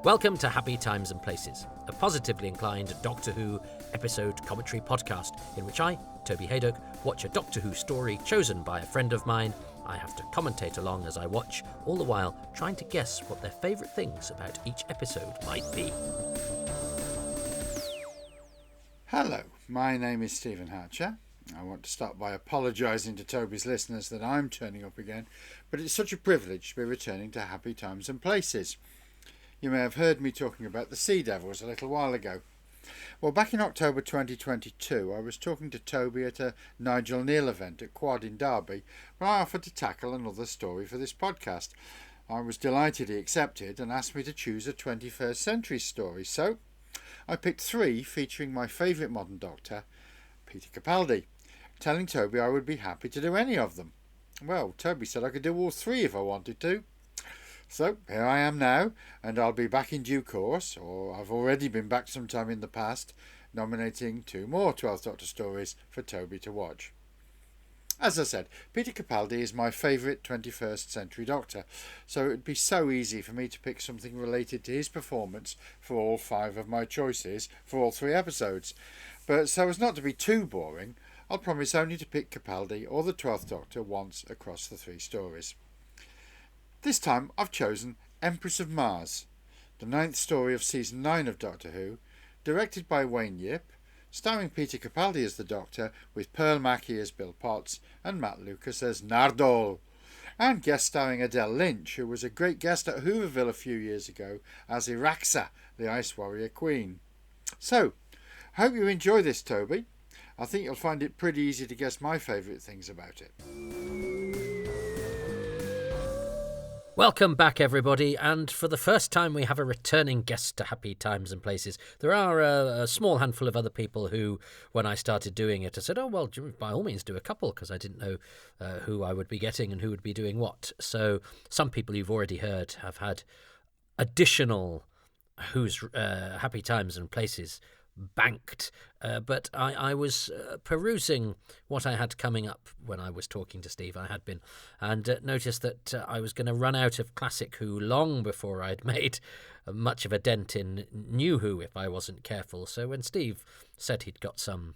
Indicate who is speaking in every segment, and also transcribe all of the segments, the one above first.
Speaker 1: Welcome to Happy Times and Places, a positively inclined Doctor Who episode commentary podcast in which I, Toby Haydock, watch a Doctor Who story chosen by a friend of mine. I have to commentate along as I watch, all the while trying to guess what their favourite things about each episode might be.
Speaker 2: Hello, my name is Stephen Hatcher. I want to start by apologising to Toby's listeners that I'm turning up again, but it's such a privilege to be returning to Happy Times and Places. You may have heard me talking about the Sea Devils a little while ago. Well, back in October 2022, I was talking to Toby at a Nigel Neal event at Quad in Derby, where I offered to tackle another story for this podcast. I was delighted he accepted and asked me to choose a 21st century story, so I picked 3 featuring my favourite modern Doctor, Peter Capaldi, telling Toby I would be happy to do any of them. Well, Toby said I could do all 3 if I wanted to. So here I am now, and I'll be back in due course, or I've already been back sometime in the past, nominating 2 more 12th Doctor stories for Toby to watch. As I said, Peter Capaldi is my favourite 21st century Doctor, so it would be so easy for me to pick something related to his performance for all 5 of my choices for all 3 episodes. But so as not to be too boring, I'll promise only to pick Capaldi or the 12th Doctor once across the 3 stories. This time I've chosen Empress of Mars, the 9th story of Season 9 of Doctor Who, directed by Wayne Yip, starring Peter Capaldi as the Doctor, with Pearl Mackie as Bill Potts and Matt Lucas as Nardole, and guest starring Adele Lynch, who was a great guest at Hooverville a few years ago as Iraxa, the Ice Warrior Queen. So, I hope you enjoy this, Toby. I think you'll find it pretty easy to guess my favourite things about it.
Speaker 1: Welcome back, everybody, and for the first time we have a returning guest to Happy Times and Places. There are a small handful of other people who, when I started doing it, I said, oh, well, by all means do a couple, because I didn't know who I would be getting and who would be doing what. So some people you've already heard have had additional Who's Happy Times and Places banked, but I was perusing what I had coming up when I was talking to Steve. I had been, and noticed that I was going to run out of Classic Who long before I'd made much of a dent in New Who if I wasn't careful. So when Steve said he'd got some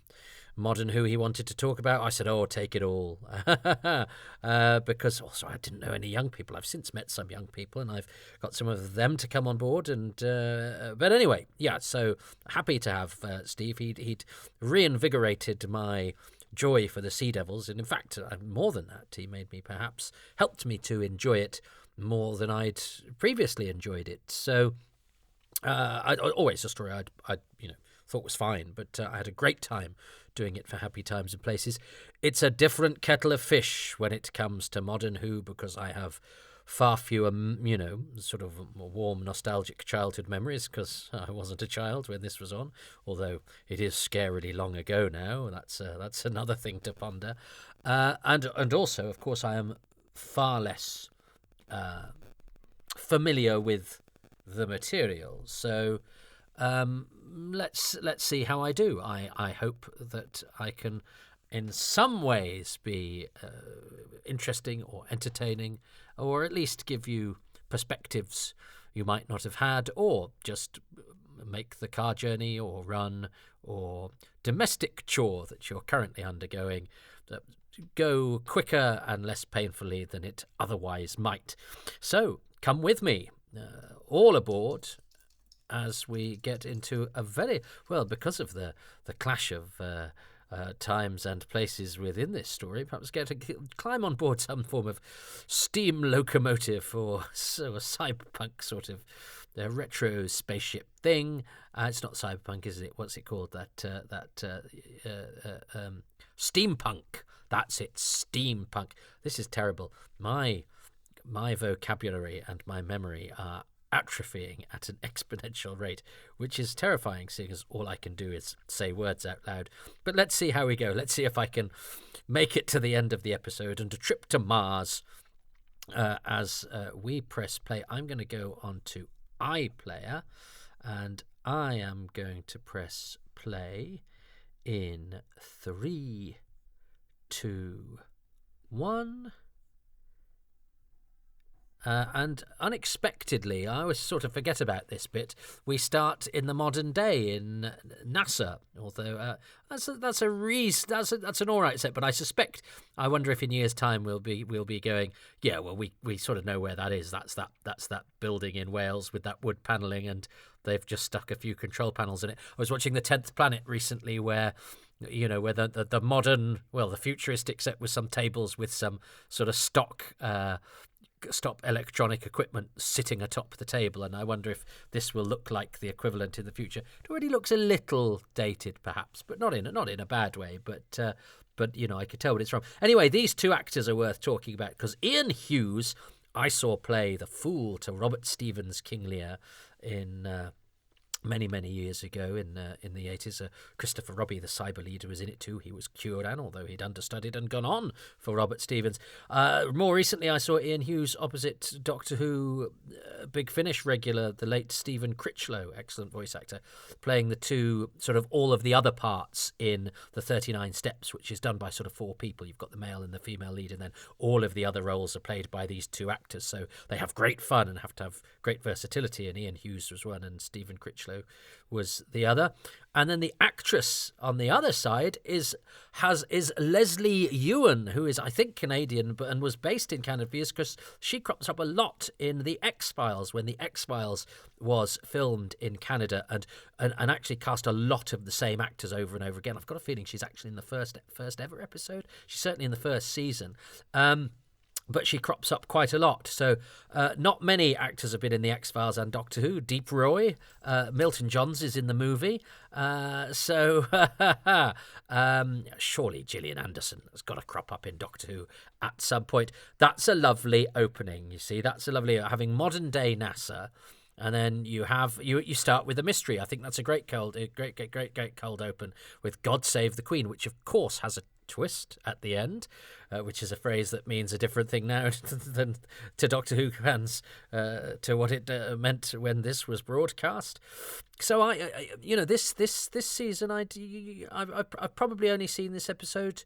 Speaker 1: Modern Who he wanted to talk about, I said, oh, take it all. Because also I didn't know any young people. I've since met some young people and I've got some of them to come on board. And but anyway, yeah, so happy to have Steve. He'd reinvigorated my joy for the Sea Devils. And in fact, more than that, he made me helped me to enjoy it more than I'd previously enjoyed it. So always a story I thought was fine, but I had a great time doing it for Happy Times and Places. It's a different kettle of fish when it comes to Modern Who, because I have far fewer, sort of warm, nostalgic childhood memories, because I wasn't a child when this was on, although it is scarily long ago now. That's another thing to ponder. And also, of course, I am far less familiar with the material, so let's see how I do. I hope that I can in some ways be interesting or entertaining, or at least give you perspectives you might not have had, or just make the car journey or run or domestic chore that you're currently undergoing go quicker and less painfully than it otherwise might. So come with me, all aboard, as we get into a very, well, because of the clash of times and places within this story, perhaps climb on board some form of steam locomotive or so a cyberpunk sort of retro spaceship thing. It's not cyberpunk, is it? What's it called? Steampunk. That's it, steampunk. This is terrible. My vocabulary and my memory are atrophying at an exponential rate, which is terrifying, seeing as all I can do is say words out loud. But let's see how we go. Let's see if I can make it to the end of the episode and a trip to Mars as we press play. I'm going to go on to iPlayer, and I am going to press play in 3, 2, 1. And unexpectedly, I always sort of forget about this bit. We start in the modern day in NASA, although that's an all right set. But I wonder if in years' time we'll be going. Yeah, well, we sort of know where that is. That's that building in Wales with that wood panelling, and they've just stuck a few control panels in it. I was watching The 10th Planet recently, where where the modern, well, the futuristic set with some tables with some sort of stock electronic equipment sitting atop the table, and I wonder if this will look like the equivalent in the future. It already looks a little dated, perhaps, but not in a bad way. But I could tell what it's from. Anyway, these two actors are worth talking about because Ian Hughes, I saw play the fool to Robert Stevens' King Lear in many years ago in the 80s. Christopher Robbie, the cyber leader, was in it too. He was Cure-Dan, although he'd understudied and gone on for Robert Stevens. More recently, I saw Ian Hughes opposite Doctor Who Big Finish regular, the late Stephen Critchlow, excellent voice actor, playing the two sort of all of the other parts in the 39 Steps, which is done by sort of four people. You've got the male and the female lead, and then all of the other roles are played by these two actors. So they have great fun and have to have great versatility, and Ian Hughes was one and Stephen Critchlow was the other. And then the actress on the other side is Leslie Ewan, who is, I think, Canadian, and was based in Canada because she crops up a lot in The X-Files when The X-Files was filmed in Canada, and actually cast a lot of the same actors over and over again. I've got a feeling she's actually in the first ever episode. She's certainly in the first season. But she crops up quite a lot. So not many actors have been in The X-Files and Doctor Who. Deep Roy, Milton Johns is in the movie. Surely Gillian Anderson has got to crop up in Doctor Who at some point. That's a lovely opening, you see. That's a lovely, having modern day NASA. And then you start with a mystery. I think that's a great cold open with God Save the Queen, which of course has a twist at the end, which is a phrase that means a different thing now than to Doctor Who fans to what it meant when this was broadcast. So this season I've probably only seen this episode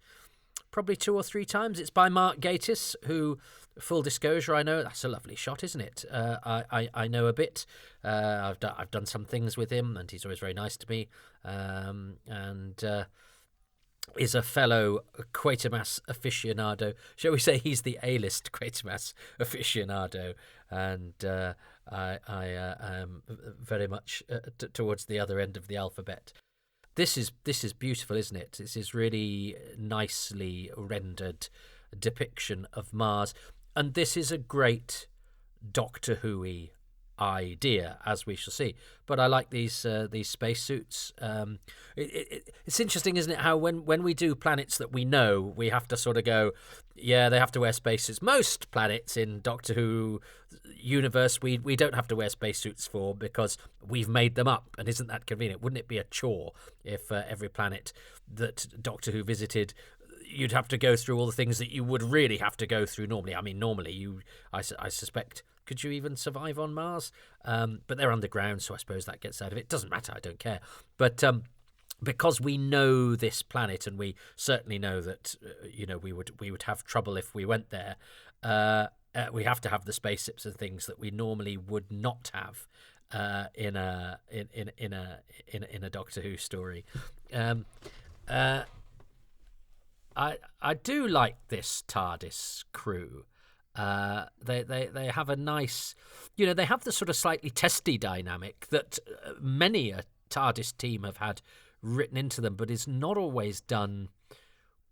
Speaker 1: probably 2 or 3 times. It's by Mark Gatiss, who, full disclosure, I know that's a lovely shot, isn't it? I know a bit. I've done some things with him, and he's always very nice to me. And is a fellow Quatermass aficionado. Shall we say he's the A-list Quatermass aficionado, and I am very much towards the other end of the alphabet. This is beautiful, isn't it? This is really nicely rendered depiction of Mars, and this is a great Doctor Who-y idea, as we shall see. But I like these spacesuits. It's interesting, isn't it, how when we do planets that we know, we have to sort of go, yeah, they have to wear spacesuits. Most planets in Doctor Who universe we don't have to wear spacesuits for because we've made them up, and isn't that convenient? Wouldn't it be a chore if every planet that Doctor Who visited, you'd have to go through all the things that you would really have to go through normally? I mean, normally I suspect, could you even survive on Mars? But they're underground, so I suppose that gets out of it. Doesn't matter, I don't care. But because we know this planet, and we certainly know that we would have trouble if we went there. We have to have the spaceships and things that we normally would not have in a Doctor Who story. I do like this TARDIS crew. They have a nice, they have the sort of slightly testy dynamic that many a TARDIS team have had written into them, but is not always done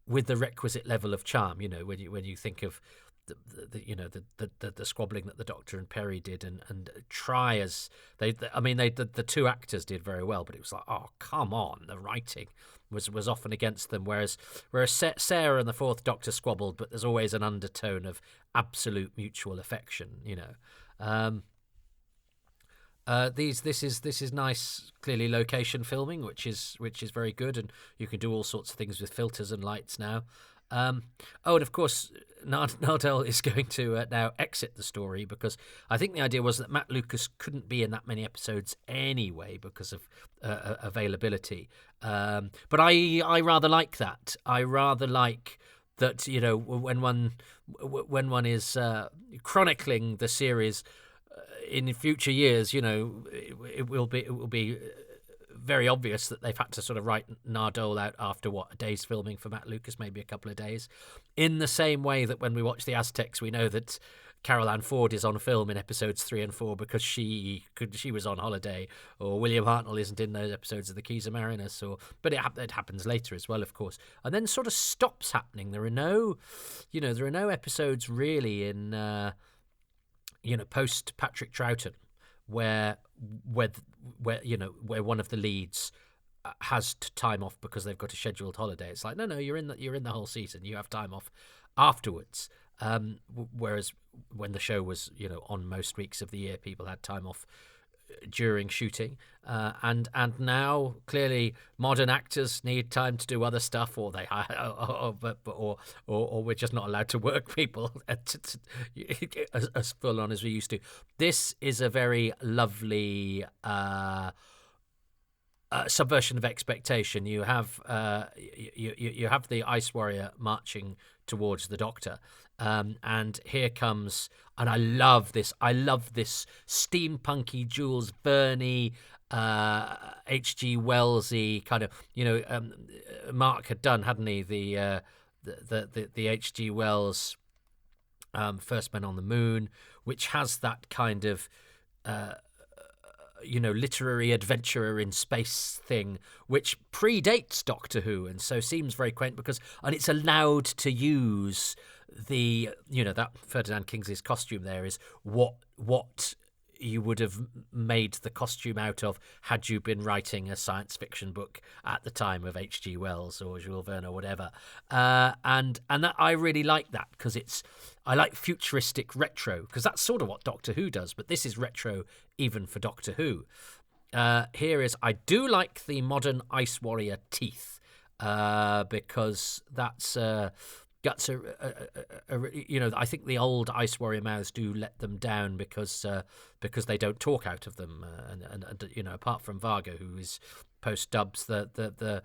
Speaker 1: with the requisite level of charm. When you think of the squabbling that the Doctor and Perry did, and try as the two actors did very well, but it was like, oh, come on, the writing was often against them, whereas Sarah and the Fourth Doctor squabbled, but there's always an undertone of absolute mutual affection. This is nice, clearly location filming, which is very good, and you can do all sorts of things with filters and lights now. And of course, Nardell is going to now exit the story, because I think the idea was that Matt Lucas couldn't be in that many episodes anyway because of availability. But I rather like that. I rather like that, when one is chronicling the series in future years, it will be very obvious that they've had to sort of write Nardole out after a day's filming for Matt Lucas, maybe a couple of days. In the same way that when we watch the Aztecs, we know that Carol Ann Ford is on film in episodes 3 and 4 because she was on holiday, or William Hartnell isn't in those episodes of the Keys of Marinus, but it happens later as well, of course, and then sort of stops happening. There are no episodes really in post Patrick Troughton where one of the leads has time off because they've got a scheduled holiday. It's like, no, you're in the whole season. You have time off afterwards. Whereas when the show was on most weeks of the year, people had time off during shooting, and now clearly modern actors need time to do other stuff, or they or we're just not allowed to work people as full on as we used to. This is a very lovely subversion of expectation. You have you have the Ice Warrior marching towards the Doctor, and here comes, and I love this steampunky Jules Verne, H.G. Wellsy kind of, Mark had done, hadn't he, the H.G. Wells First Men on the Moon, which has that kind of literary adventurer in space thing, which predates Doctor Who, and so seems very quaint and it's allowed to use that Ferdinand Kingsley's costume there is what you would have made the costume out of had you been writing a science fiction book at the time of H.G. Wells or Jules Verne or whatever. And that, I really like that, because I like futuristic retro, because that's sort of what Doctor Who does, but this is retro even for Doctor Who. I do like the modern Ice Warrior teeth, because that's I think the old Ice Warrior mouths do let them down because they don't talk out of them, and apart from Varga, who is post dubs, the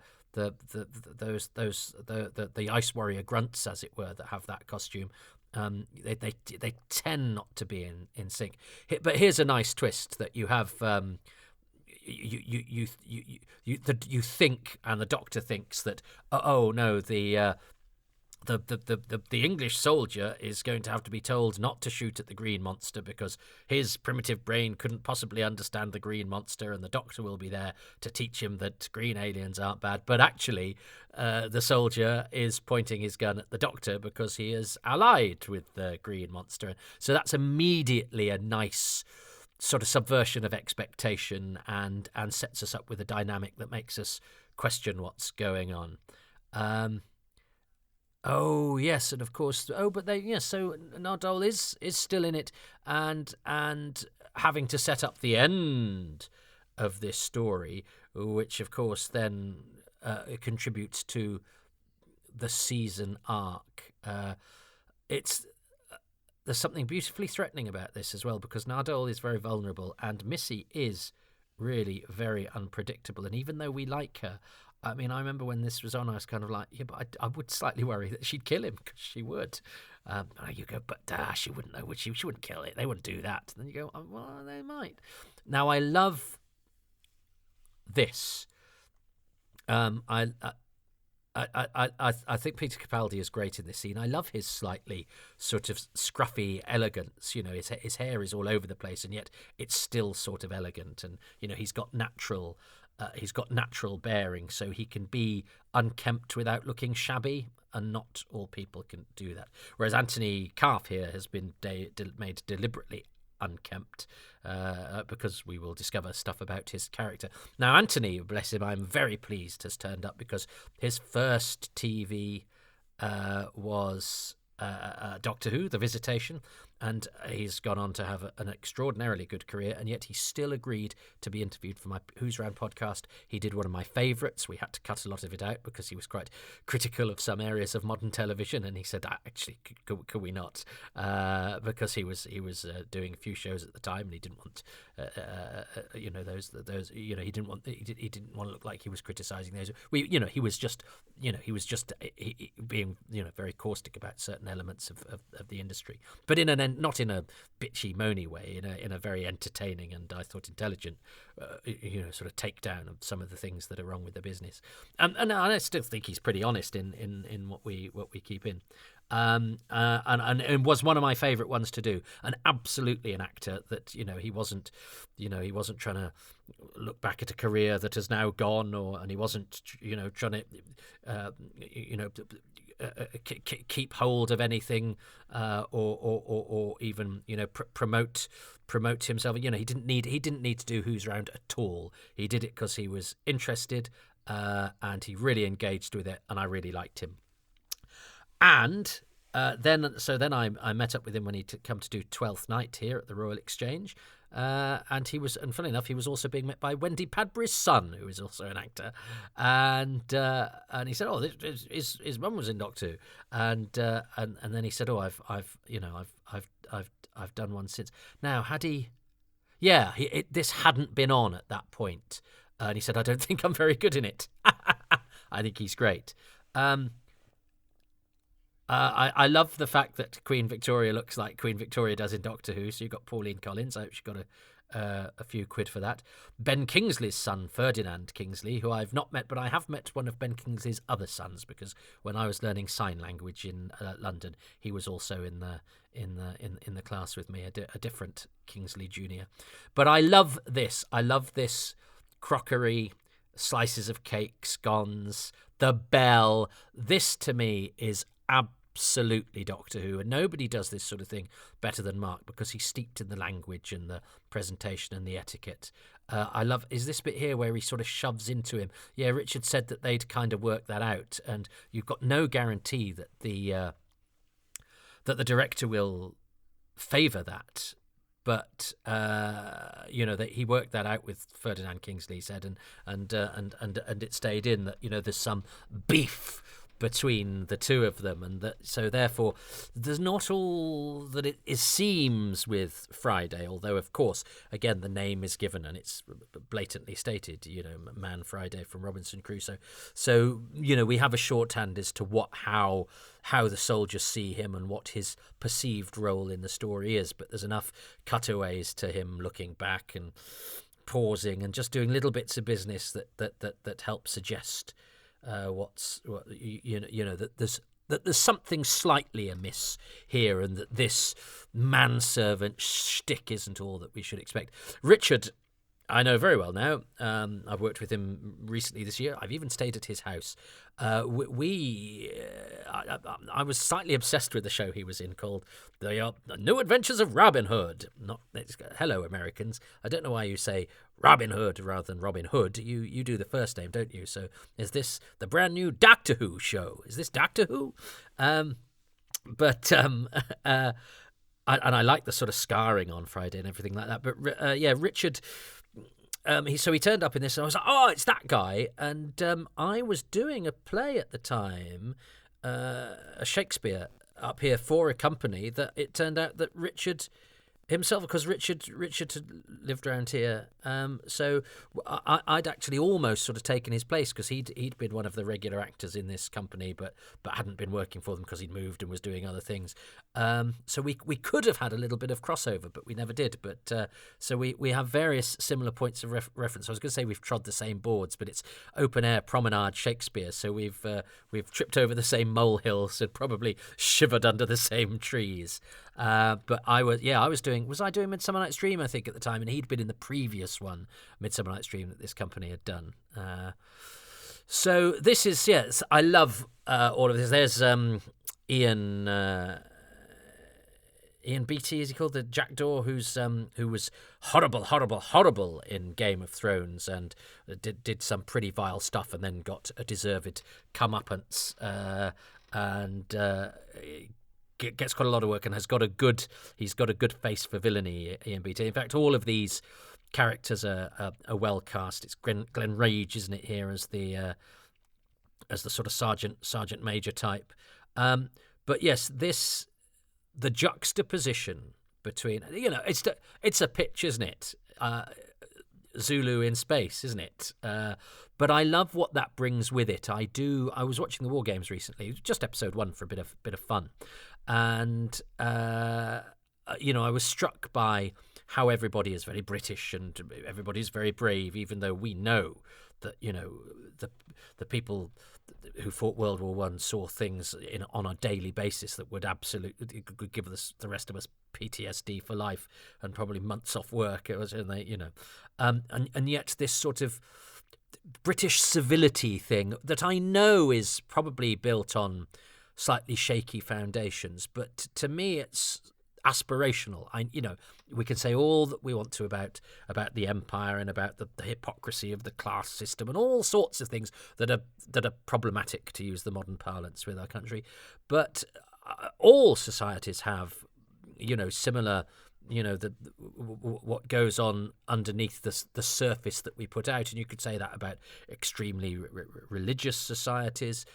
Speaker 1: Ice Warrior grunts, as it were, that have that costume, they tend not to be in sync. But here's a nice twist that you have. You think, and the Doctor thinks that the English soldier is going to have to be told not to shoot at the green monster because his primitive brain couldn't possibly understand the green monster, and the Doctor will be there to teach him that green aliens aren't bad. But actually, the soldier is pointing his gun at the Doctor because he is allied with the green monster. So that's immediately a nice sort of subversion of expectation, and sets us up with a dynamic that makes us question what's going on. Oh yes, and of course. So Nardole is still in it, and having to set up the end of this story, which of course then contributes to the season arc. There's something beautifully threatening about this as well, because Nardole is very vulnerable, and Missy is really very unpredictable. And even though we like her, I mean, I remember when this was on, I was kind of like, yeah, but I would slightly worry that she'd kill him, because she would. You go, but she wouldn't know, would she? She wouldn't kill it. They wouldn't do that. And then you go, oh, well, they might. Now, I love this. I think Peter Capaldi is great in this scene. I love his slightly sort of scruffy elegance. His hair is all over the place, and yet it's still sort of elegant. And he's got natural bearing, so he can be unkempt without looking shabby, and not all people can do that. Whereas Anthony Calf here has been made deliberately unkempt, because we will discover stuff about his character. Now, Anthony, bless him, I'm very pleased, has turned up, because his first TV was Doctor Who, The Visitation, and he's gone on to have an extraordinarily good career, and yet he still agreed to be interviewed for my Who's Round podcast. He did one of my favourites. We had to cut a lot of it out because he was quite critical of some areas of modern television, and he said, actually, could we not? Because he was doing a few shows at the time, and he didn't want those he didn't want to look like he was criticising those. He was just being very caustic about certain certain elements of the industry, but not in a bitchy, moany way, in a very entertaining and I thought intelligent, sort of takedown of some of the things that are wrong with the business. And I still think he's pretty honest in what we keep in. And was one of my favourite ones to do, and absolutely an actor that he wasn't trying to look back at a career that has now gone, and he wasn't trying to keep hold of anything, or even promote himself. He didn't need to do Who's Round at all. He did it because he was interested, and he really engaged with it, and I really liked him. And then I met up with him when he'd come to do Twelfth Night here at the Royal Exchange, and funny enough, he was also being met by Wendy Padbury's son, who is also an actor, and he said, "Oh, his mum was in Doctor Who," and then he said, "Oh, I've done one since." Now, had he? Yeah, this hadn't been on at that point, and he said, "I don't think I'm very good in it." I think he's great. I love the fact that Queen Victoria looks like Queen Victoria does in Doctor Who. So you've got Pauline Collins. I hope she got a few quid for that. Ben Kingsley's son, Ferdinand Kingsley, who I've not met, but I have met one of Ben Kingsley's other sons, because when I was learning sign language in London, he was also in the class with me, a different Kingsley Junior. But I love this. I love this crockery, slices of cake, scones, the bell. This to me is absolutely Doctor Who, and nobody does this sort of thing better than Mark, because he's steeped in the language and the presentation and the etiquette. I love is this bit here where he sort of shoves into him. Yeah, Richard said that they'd kind of worked that out, and you've got no guarantee that the director will favour that. But that he worked that out with Ferdinand Kingsley, he said, and it stayed in that there's some beef between the two of them, and so therefore there's not all that it seems with Friday, although of course again the name is given and it's blatantly stated, Man Friday from Robinson Crusoe. So we have a shorthand as to how the soldiers see him and what his perceived role in the story is, but there's enough cutaways to him looking back and pausing and just doing little bits of business that help suggest that there's something slightly amiss here, and that this manservant shtick isn't all that we should expect. Richard, I know very well now. I've worked with him recently this year. I've even stayed at his house. I was slightly obsessed with the show he was in called The New Adventures of Robin Hood. Hello, Americans. I don't know why you say Robin Hood rather than Robin Hood. You do the first name, don't you? So is this the brand new Doctor Who show? Is this Doctor Who? And I like the sort of scarring on Friday and everything like that. But Richard. He turned up in this, and I was like, "Oh, it's that guy!" And I was doing a play at the time, a Shakespeare up here for a company that it turned out that Richard himself, because Richard had lived around here, so I'd actually almost sort of taken his place, because he'd been one of the regular actors in this company, but hadn't been working for them because he'd moved and was doing other things. So we could have had a little bit of crossover, but we never did. But so we have various similar points of reference. I was going to say we've trod the same boards, but it's open air promenade Shakespeare, so we've tripped over the same molehills and probably shivered under the same trees. But I was doing Midsummer Night's Dream, I think, at the time, and he'd been in the previous one, Midsummer Night's Dream, that this company had done. So this is, yes, I love all of this. There's Ian Beattie, is he called, the Jackdaw, who was horrible in Game of Thrones, and did some pretty vile stuff, and then got a deserved comeuppance, and gets quite a lot of work, and he's got a good face for villainy, Ian Beattie. In fact, all of these characters are well cast. It's Glenn Rage, isn't it, here as the sort of sergeant major type. But yes, the juxtaposition between, it's a pitch, isn't it? Zulu in space, isn't it? But I love what that brings with it. I was watching the War Games recently, just episode 1 for a bit of fun, And I was struck by how everybody is very British and everybody's very brave, even though we know that the people who fought World War One saw things on a daily basis that would absolutely could give the rest of us PTSD for life and probably months off work. It was, and yet this sort of British civility thing that I know is probably built on slightly shaky foundations, but to me it's aspirational. We can say all that we want to about the empire and about the hypocrisy of the class system and all sorts of things that are problematic, to use the modern parlance, with our country. But all societies have, similar, what goes on underneath the surface that we put out, and you could say that about extremely religious societies,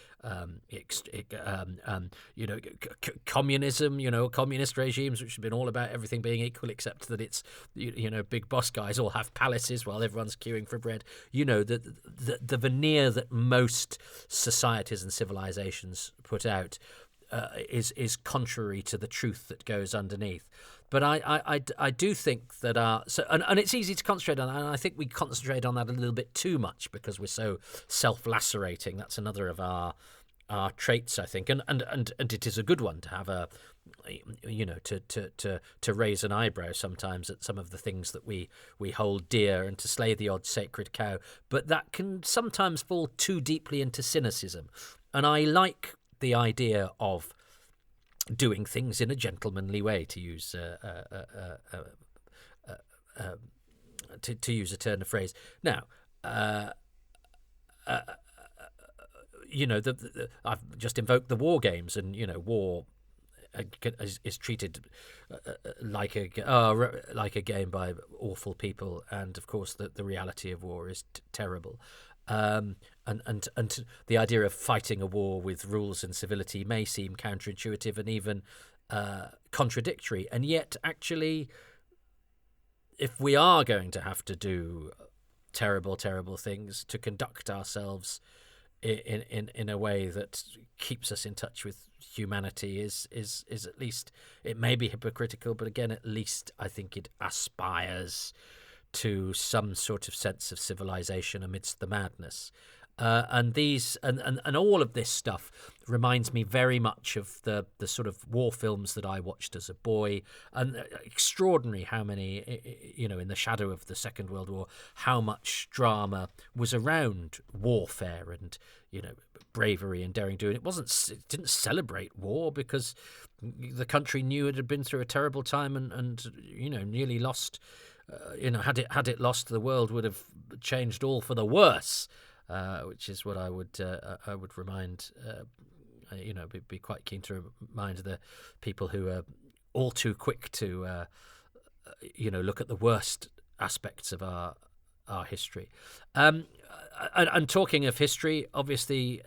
Speaker 1: communism, communist regimes, which have been all about everything being equal, except that it's, big boss guys all have palaces while everyone's queuing for bread. The veneer that most societies and civilizations put out is contrary to the truth that goes underneath. But I do think that and it's easy to concentrate on that, and I think we concentrate on that a little bit too much because we're so self-lacerating. That's another of our traits, I think, and it is a good one to have to raise an eyebrow sometimes at some of the things that we hold dear and to slay the odd sacred cow. But that can sometimes fall too deeply into cynicism, and I like the idea of doing things in a gentlemanly way, to use to use a turn of phrase. Now, I've just invoked the war games, and war is treated like a game by awful people, and of course the reality of war is terrible. And the idea of fighting a war with rules and civility may seem counterintuitive and even contradictory, and yet actually, if we are going to have to do terrible things to conduct ourselves in a way that keeps us in touch with humanity, is at least, it may be hypocritical, but again, at least I think it aspires to some sort of sense of civilization amidst the madness. And all of this stuff reminds me very much of the sort of war films that I watched as a boy, and extraordinary how many, in the shadow of the Second World War, how much drama was around warfare and, bravery and daring doing. It didn't celebrate war because the country knew it had been through a terrible time and nearly lost. Had it lost, the world would have changed all for the worse, which is what I would remind. Be quite keen to remind the people who are all too quick to, look at the worst aspects of our history. And talking of history, obviously,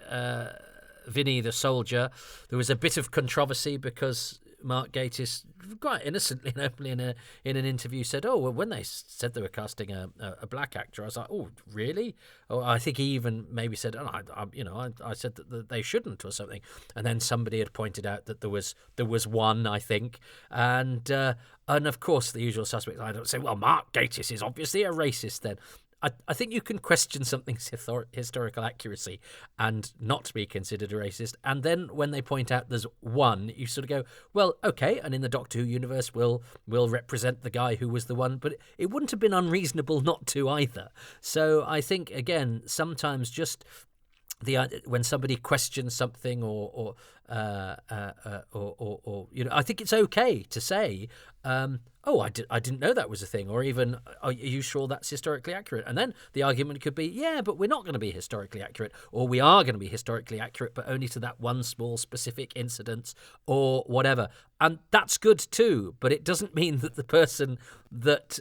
Speaker 1: Vinny the soldier, there was a bit of controversy because Mark Gatiss, quite innocently and openly in an interview, said, "Oh, well, when they said they were casting a black actor, I was like, oh, really?" Or I think he even maybe said, "Oh, I said that they shouldn't," or something. And then somebody had pointed out that there was one, I think, and of course the usual suspects. I don't say, "Well, Mark Gatiss is obviously a racist." Then I think you can question something's historical accuracy and not be considered a racist. And then when they point out there's one, you sort of go, well, okay, and in the Doctor Who universe, we'll represent the guy who was the one. But it wouldn't have been unreasonable not to either. So I think, again, sometimes just when somebody questions something or I think it's okay to say, "Oh, I didn't know that was a thing," or even, "Are you sure that's historically accurate?" And then the argument could be, "Yeah, but we're not going to be historically accurate," or "We are going to be historically accurate, but only to that one small specific incident," or whatever. And that's good too, but it doesn't mean that the person that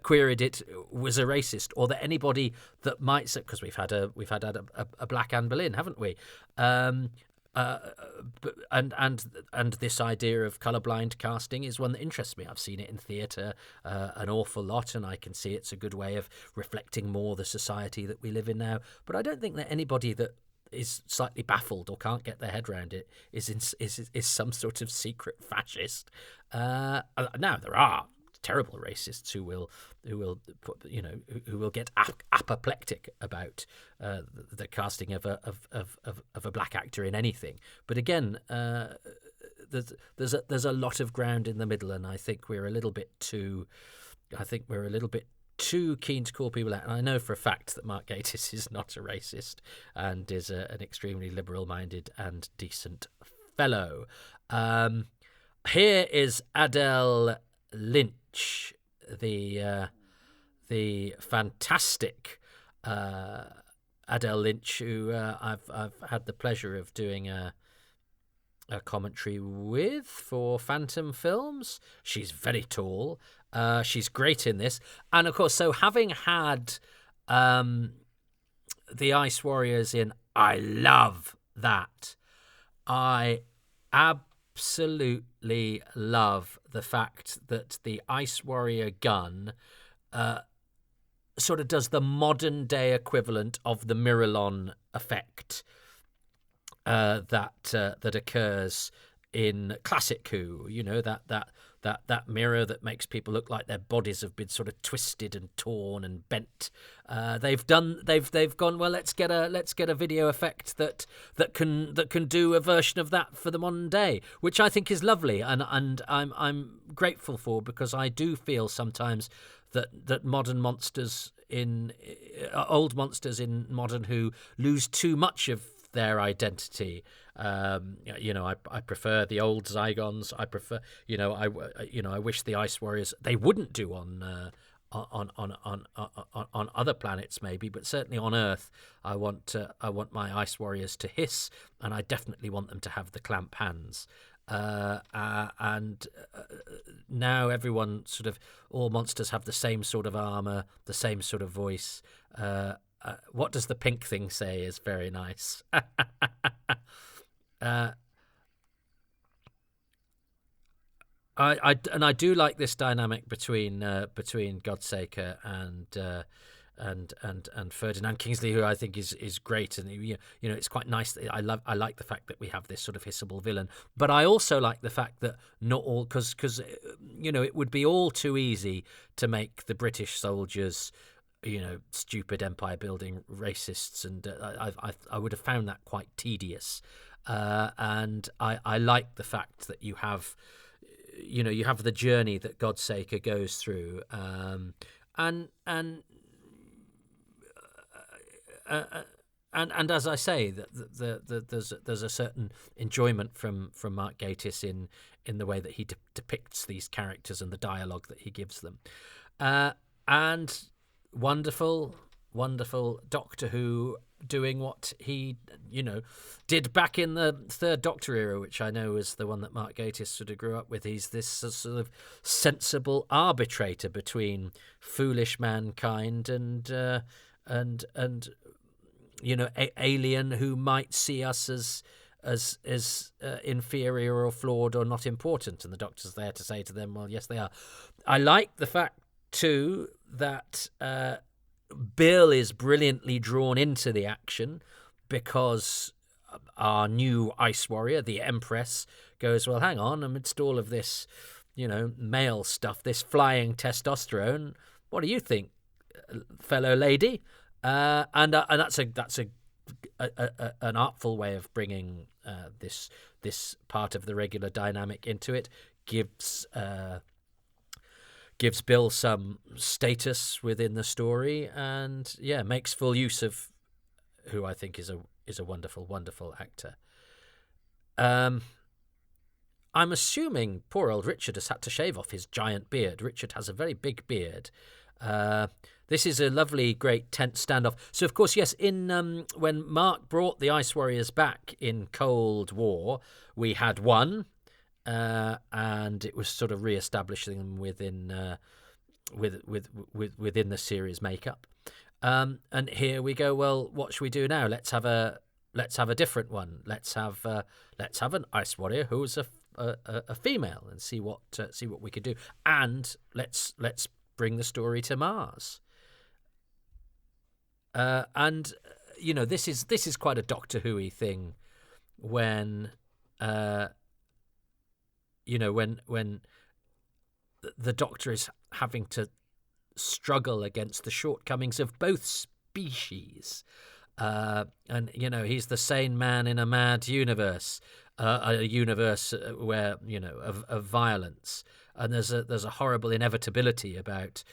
Speaker 1: queried it was a racist, or that anybody that might say, because we've had a Black Anne Boleyn, haven't we? And this idea of colourblind casting is one that interests me. I've seen it in theatre an awful lot, and I can see it's a good way of reflecting more the society that we live in now. But I don't think that anybody that is slightly baffled or can't get their head around it is some sort of secret fascist. Now there are terrible racists who will who will get apoplectic about the casting of a black actor in anything. But again, there's a lot of ground in the middle, and I think we're a little bit too keen to call people out. And I know for a fact that Mark Gatiss is not a racist and is an extremely liberal-minded and decent fellow. Here is Adele Lynch, the fantastic Adele Lynch, who I've had the pleasure of doing a commentary with for Phantom Films. She's very tall. She's great in this. And, of course, so having had the Ice Warriors in, I love that. I absolutely love the fact that the Ice Warrior gun sort of does the modern-day equivalent of the Miralon effect that occurs in classic Who, that mirror that makes people look like their bodies have been sort of twisted and torn and bent. They've gone, well, let's get a video effect that can do a version of that for the modern day, which I think is lovely, and I'm grateful for, because I do feel sometimes that modern monsters old monsters in modern Who lose too much of their identity. I prefer the old Zygons. I prefer, I wish the Ice Warriors, they wouldn't do on other planets maybe, but certainly on Earth, I want my Ice Warriors to hiss, and I definitely want them to have the clamp hands. And now everyone all monsters have the same sort of armor, the same sort of voice. What does the pink thing say is very nice. I do like this dynamic between Godsaker and Ferdinand Kingsley, who I think is great, and it's quite nice. I like the fact that we have this sort of hissable villain, but I also like the fact that not all, because it would be all too easy to make the British soldiers stupid empire building racists, and I would have found that quite tedious. And I like the fact that you have the journey that Godsaker goes through, and as I say, there's a certain enjoyment from Mark Gatiss in the way that he depicts these characters and the dialogue that he gives them, and wonderful Doctor Who doing what he did back in the Third Doctor era, which I know is the one that Mark Gatiss sort of grew up with. He's this sort of sensible arbitrator between foolish mankind and alien who might see us as inferior or flawed or not important, and the Doctor's there to say to them, well, yes, they are. I like the fact too that Bill is brilliantly drawn into the action, because our new Ice Warrior, the Empress, goes, well, hang on, amidst all of this, male stuff, this flying testosterone, what do you think, fellow lady? And that's an artful way of bringing this part of the regular dynamic into it. Gives Bill some status within the story, and makes full use of who I think is a wonderful, wonderful actor. I'm assuming poor old Richard has had to shave off his giant beard. Richard has a very big beard. This is a lovely, great tense standoff. So, of course, yes, in when Mark brought the Ice Warriors back in Cold War, we had one. And it was sort of re-establishing them within the series makeup. And here we go. Well, what should we do now? Let's have a different one. Let's have an Ice Warrior who's a female, and see what we could do. And let's bring the story to Mars. And this is quite a Doctor Who-y thing when when the Doctor is having to struggle against the shortcomings of both species. And he's the sane man in a mad universe, a universe where of violence, and there's a horrible inevitability about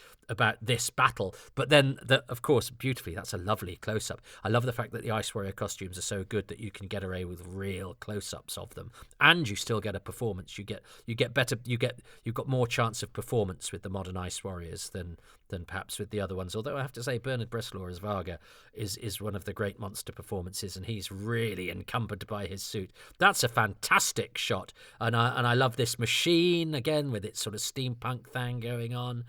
Speaker 1: this battle. But then, of course, beautifully, that's a lovely close-up. I love the fact that the Ice Warrior costumes are so good that you can get away with real close-ups of them, and you still get a performance. You've got more chance of performance with the modern Ice Warriors than perhaps with the other ones. Although I have to say, Bernard Bresslaw as Varga is one of the great monster performances, and he's really encumbered by his suit. That's a fantastic shot, and I love this machine again with its sort of steampunk thing going on.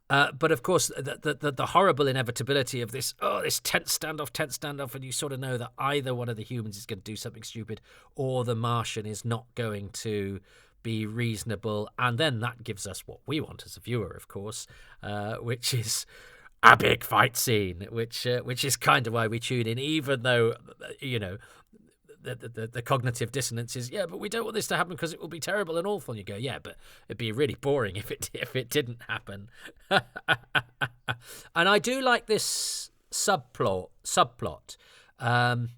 Speaker 1: But of course, the horrible inevitability of this tense standoff, and you sort of know that either one of the humans is going to do something stupid, or the Martian is not going to be reasonable, and then that gives us what we want as a viewer, of course, which is a big fight scene, which is kind of why we tune in, even though the cognitive dissonance is, but we don't want this to happen because it will be terrible and awful. And you go, but it'd be really boring if it didn't happen. And I do like this subplot that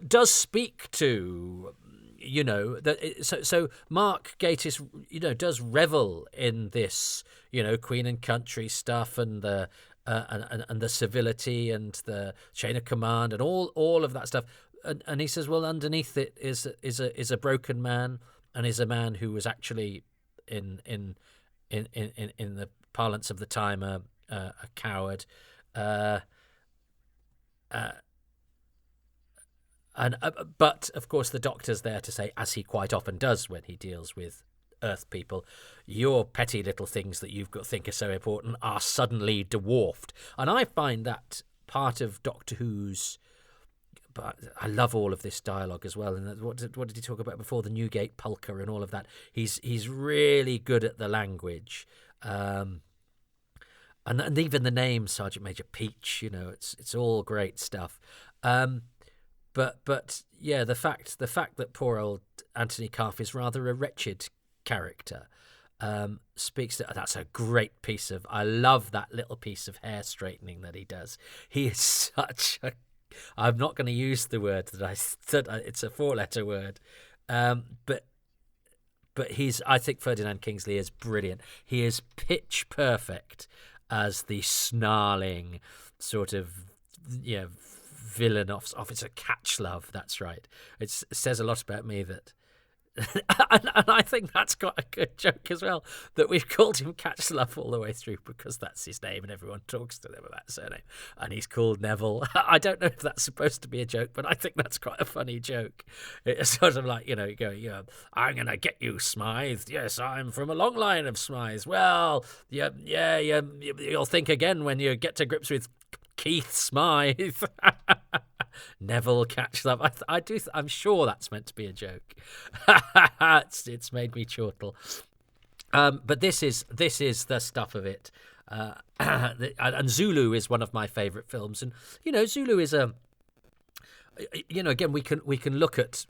Speaker 1: does speak to so Mark Gatiss does revel in this Queen and Country stuff, and the and the civility and the chain of command and all of that stuff. And he says, well, underneath it is a broken man, and is a man who was actually in the parlance of the time a coward. But of course the Doctor's there to say, as he quite often does when he deals with Earth people, your petty little things that you've got think are so important are suddenly dwarfed. And I find that part of Doctor Who's. But I love all of this dialogue as well. And what did he talk about before? The Newgate Polka and all of that. He's really good at the language, and even the name Sergeant Major Peach. It's all great stuff. But yeah, the fact that poor old Anthony Calf is rather a wretched character speaks to that's a great piece of. I love that little piece of hair straightening that he does. He is such a. I'm not going to use the word that I said. It's a 4-letter word, but I think Ferdinand Kingsley is brilliant. He is pitch perfect as the snarling sort of villain officer Catchlove. That's right. It says a lot about me that. and I think that's quite a good joke as well, that we've called him Catchlove all the way through because that's his name and everyone talks to him about surname, and he's called Neville. I don't know if that's supposed to be a joke, but I think that's quite a funny joke. It's sort of like, you go, I'm going to get you, Smythe. Yes, I'm from a long line of Smythes. Well, you'll think again when you get to grips with Keith Smythe. Neville Catchlove. I'm sure that's meant to be a joke. It's made me chortle. But this is the stuff of it. And Zulu is one of my favourite films. And Zulu is a. Again, we can look at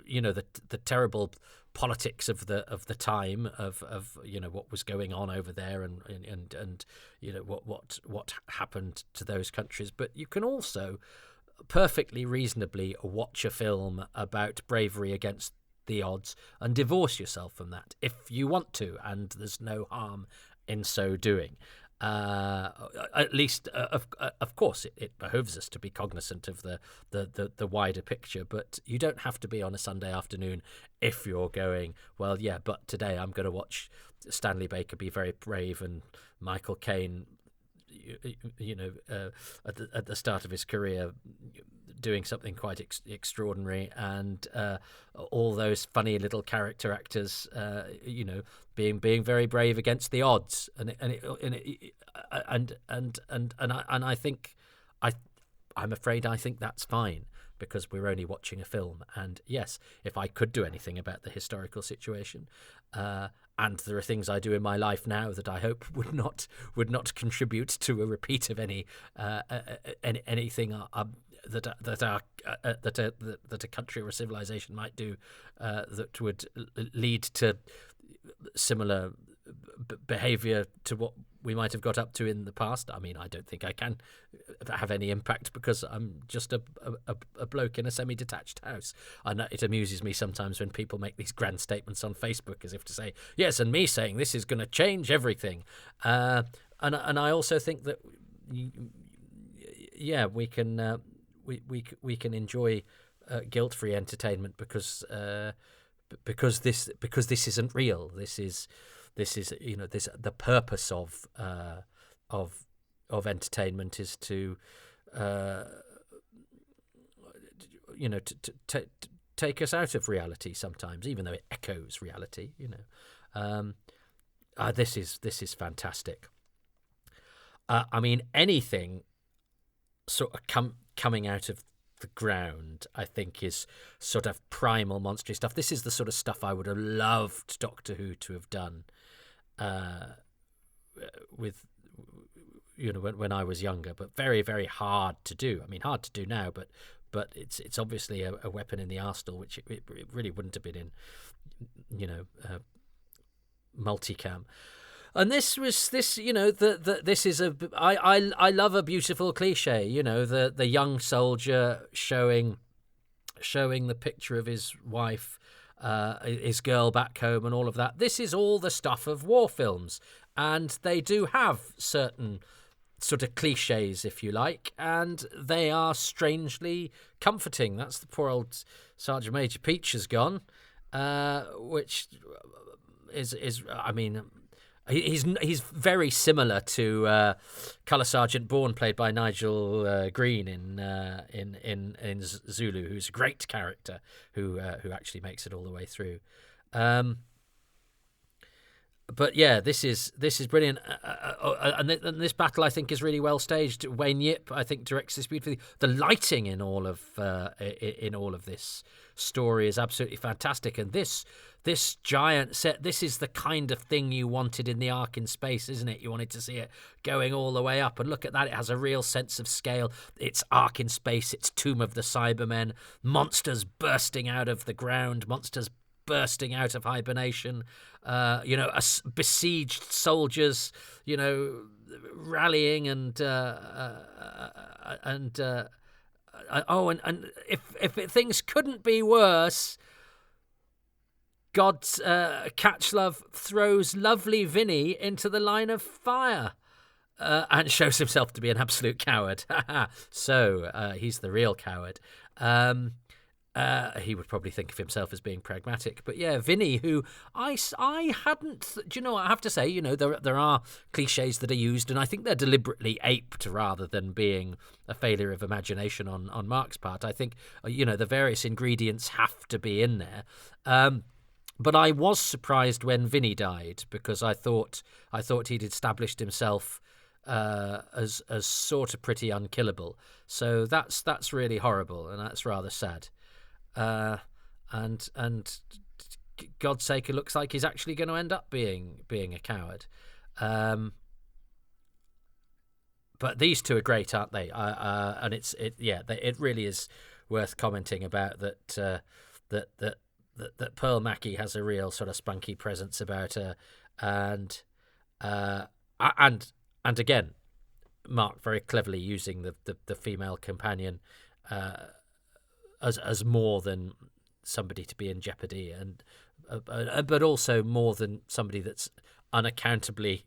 Speaker 1: the terrible politics of the time of what was going on over there and what happened to those countries, but you can also perfectly reasonably watch a film about bravery against the odds and divorce yourself from that if you want to, and there's no harm in so doing. At least, of course, it behooves us to be cognizant of the wider picture, but you don't have to be on a Sunday afternoon if you're going, well, yeah, but today I'm going to watch Stanley Baker be very brave and Michael Caine, at the start of his career, doing something quite extraordinary, and all those funny little character actors, being very brave against the odds, and I think I'm afraid I think that's fine, because we're only watching a film. And yes, if I could do anything about the historical situation, and there are things I do in my life now that I hope would not contribute to a repeat of anything that a country or a civilization might do that would lead to similar behavior to what we might have got up to in the past. I mean, I don't think I can have any impact because I'm just a bloke in a semi-detached house. I know it amuses me sometimes when people make these grand statements on Facebook as if to say, yes, and me saying this is going to change everything. And I also think that, yeah, we can enjoy guilt-free entertainment because this isn't real. This is the purpose of entertainment is to take us out of reality sometimes, even though it echoes reality. This is fantastic. I mean, anything sort of coming out of the ground, I think, is sort of primal monstrous stuff. This is the sort of stuff I would have loved Doctor Who to have done with when I was younger, but very, very hard to do. I mean, hard to do now, but it's obviously a weapon in the arsenal, which it really wouldn't have been in multicam. And this is I love a beautiful cliche, the young soldier showing the picture of his wife, his girl back home, and all of that. This is all the stuff of war films, and they do have certain sort of cliches, if you like, and they are strangely comforting. That's the poor old Sergeant Major Peach has gone, which is I mean. He's very similar to Colour Sergeant Bourne, played by Nigel Green in Zulu, who's a great character who actually makes it all the way through. But yeah, this is brilliant, and this battle I think is really well staged. Wayne Yip, I think, directs this beautifully. The lighting in all of this story is absolutely fantastic, and this giant set. This is the kind of thing you wanted in the Ark in Space, isn't it? You wanted to see it going all the way up, and look at that. It has a real sense of scale. It's Ark in Space. It's Tomb of the Cybermen. Monsters bursting out of the ground. Monsters bursting out of hibernation, besieged soldiers, rallying and if things couldn't be worse, God's Catchlove throws lovely Vinny into the line of fire. And shows himself to be an absolute coward. So he's the real coward. He would probably think of himself as being pragmatic, but yeah, Vinny, who I hadn't. Do you know? I have to say, there are cliches that are used, and I think they're deliberately aped rather than being a failure of imagination on Mark's part. I think the various ingredients have to be in there. But I was surprised when Vinny died, because I thought he'd established himself as sort of pretty unkillable. So that's really horrible, and that's rather sad. And God's sake, it looks like he's actually going to end up being a coward. But these two are great, aren't they? And it really is worth commenting about that Pearl Mackie has a real sort of spunky presence about her, and again, Mark very cleverly using the female companion as more than somebody to be in jeopardy, and but also more than somebody that's unaccountably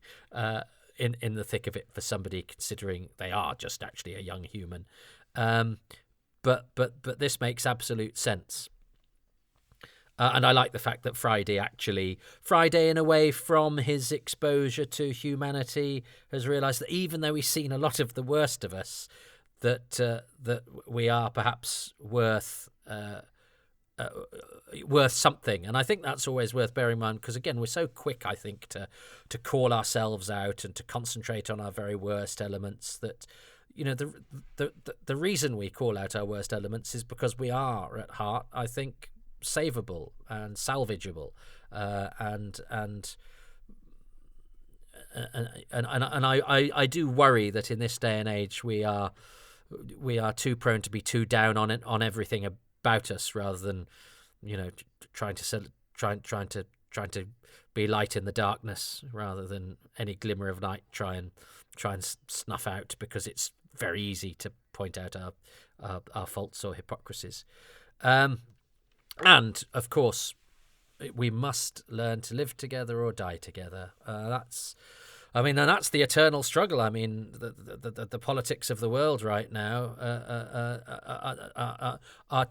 Speaker 1: in the thick of it for somebody, considering they are just actually a young human. But this makes absolute sense. And I like the fact that Friday, in a way, from his exposure to humanity, has realised that even though he's seen a lot of the worst of us, that we are perhaps worth something. And I think that's always worth bearing in mind, because again, we're so quick, I think, to call ourselves out and to concentrate on our very worst elements, that the reason we call out our worst elements is because we are at heart, I think, savable and salvageable, and I do worry that in this day and age we are too prone to be too down on everything about us, rather than trying to be light in the darkness, rather than any glimmer of light try and snuff out, because it's very easy to point out our faults or hypocrisies. And of course, we must learn to live together or die together. That's the eternal struggle. I mean, the politics of the world right now are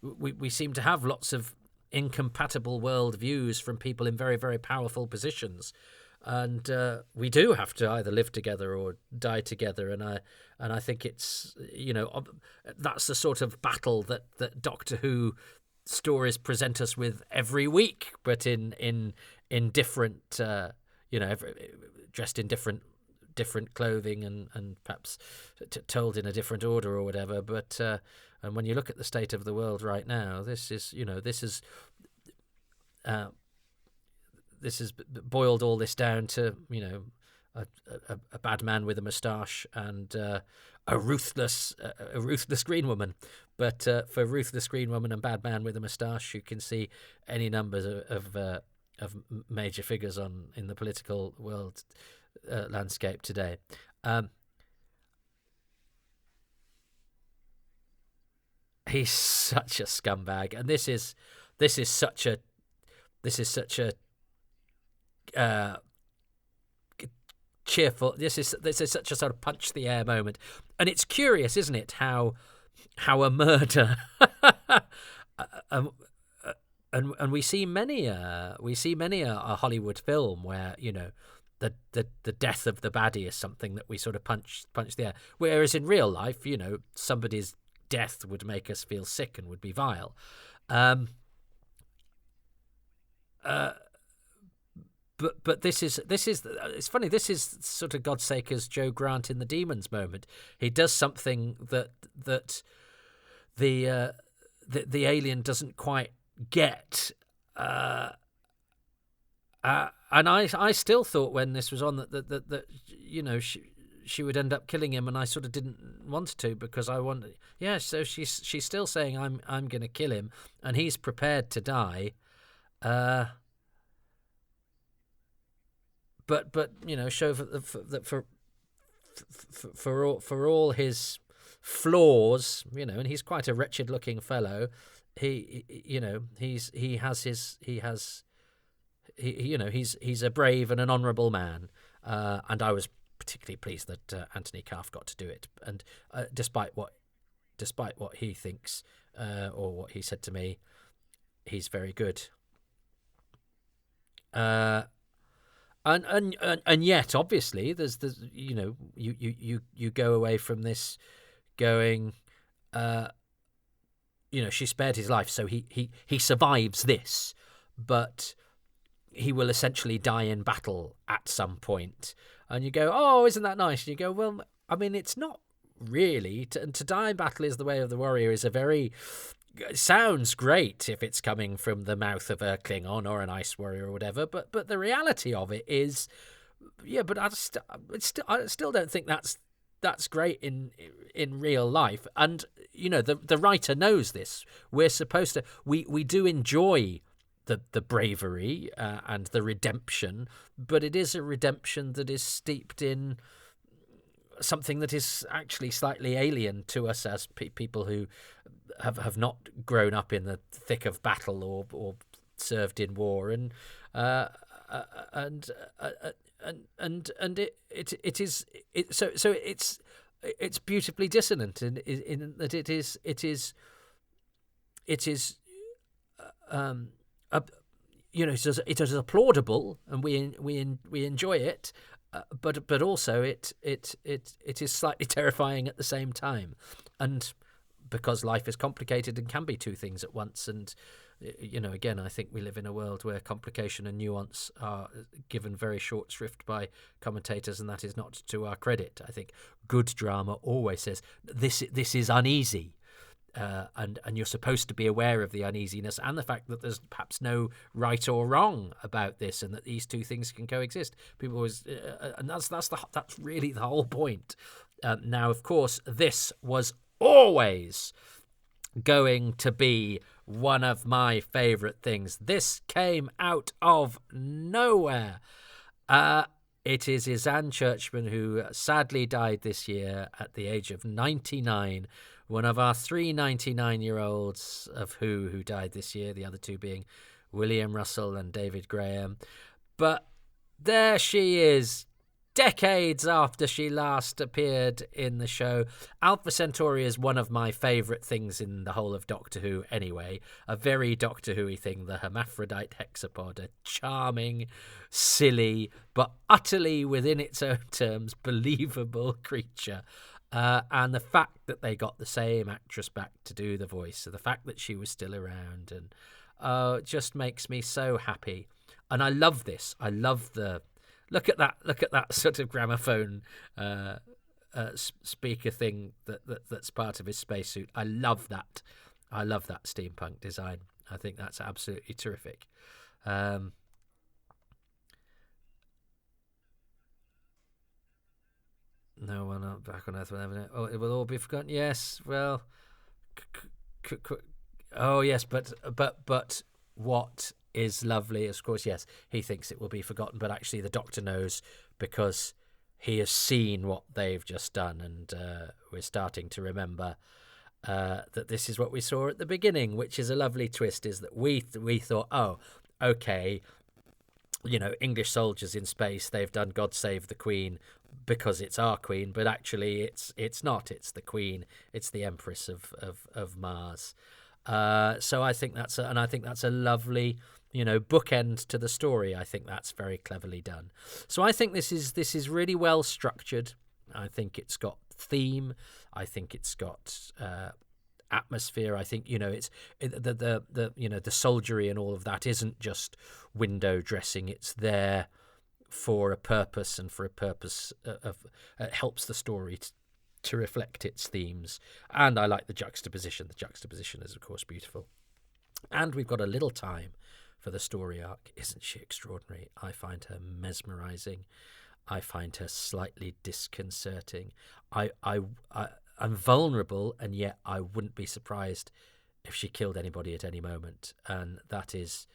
Speaker 1: we seem to have lots of incompatible world views from people in very, very powerful positions, and we do have to either live together or die together. And I think it's that's the sort of battle that Doctor Who stories present us with every week, but in different dressed in different clothing and perhaps told in a different order or whatever. But and when you look at the state of the world right now, this has boiled all this down to a bad man with a moustache and a ruthless green woman. But for ruthless green woman and bad man with a moustache, you can see any numbers of major figures in the political world landscape today. He's such a scumbag, and this is such a cheerful. This is such a sort of punch the air moment, and it's curious, isn't it, how a murder and we see many a Hollywood film where the death of the baddie is something that we sort of punch the air, whereas in real life, somebody's death would make us feel sick and would be vile. But this is it's funny. This is sort of Godsaker's Joe Grant in The Demons moment. He does something that the alien doesn't quite get. And I still thought when this was on that she would end up killing him, and I sort of didn't want to, because I wanted. Yeah, so she's still saying I'm going to kill him, and he's prepared to die. But show that for all his flaws, and he's quite a wretched looking fellow. He's a brave and an honourable man, and I was particularly pleased that Anthony Calf got to do it. And despite what he thinks or what he said to me, he's very good. And yet, obviously, there's you go away from this going, she spared his life, so he survives this, but he will essentially die in battle at some point. And you go, oh, isn't that nice? And you go, well, I mean, it's not really. To die in battle is the way of the warrior is it sounds great if it's coming from the mouth of a Klingon or an Ice Warrior or whatever, but the reality of it is, but I still don't think that's great in real life. And the writer knows this. We're supposed to we do enjoy the bravery and the redemption, but it is a redemption that is steeped in something that is actually slightly alien to us as people who have not grown up in the thick of battle or served in war, and it's beautifully dissonant in that it is it is applaudable, and we enjoy it, but also it is slightly terrifying at the same time, and because life is complicated and can be two things at once, and again, I think we live in a world where complication and nuance are given very short shrift by commentators, and that is not to our credit. I think good drama always says this is uneasy. And you're supposed to be aware of the uneasiness and the fact that there's perhaps no right or wrong about this, and that these two things can coexist. People always, and that's really the whole point. Now, of course, this was always going to be one of my favourite things. This came out of nowhere. It is Isan Churchman, who sadly died this year at the age of 99. One of our 3 99-year-olds of who died this year, the other two being William Russell and David Graham. But there she is, decades after she last appeared in the show. Alpha Centauri is one of my favourite things in the whole of Doctor Who anyway. A very Doctor Who-y thing, the hermaphrodite hexapod, a charming, silly, but utterly within its own terms, believable creature. And the fact that they got the same actress back to do the voice, so the fact that she was still around, and it just makes me so happy. And I love this. I love the look at that sort of gramophone speaker thing that's part of his spacesuit. I love that. I love that steampunk design. I think that's absolutely terrific. No one back on Earth will ever know. Oh, it will all be forgotten. Yes, well, oh yes, but what is lovely is, of course, yes, he thinks it will be forgotten, but actually the Doctor knows, because he has seen what they've just done, and we're starting to remember that this is what we saw at the beginning, which is a lovely twist. Is that we thought, oh, okay, English soldiers in space, they've done God Save the Queen because it's our Queen, but actually it's not. It's the Queen. It's the Empress of Mars. So I think that's a lovely, bookend to the story. I think that's very cleverly done. So I think this is really well structured. I think it's got theme. I think it's got atmosphere. I think it's the soldiery and all of that isn't just window dressing. It's there for a purpose, and for a purpose of it helps the story to reflect its themes. And I like the juxtaposition. The juxtaposition is, of course, beautiful. And we've got a little time for the story arc. Isn't she extraordinary? I find her mesmerizing. I find her slightly disconcerting. I'm vulnerable, and yet I wouldn't be surprised if she killed anybody at any moment. And that is,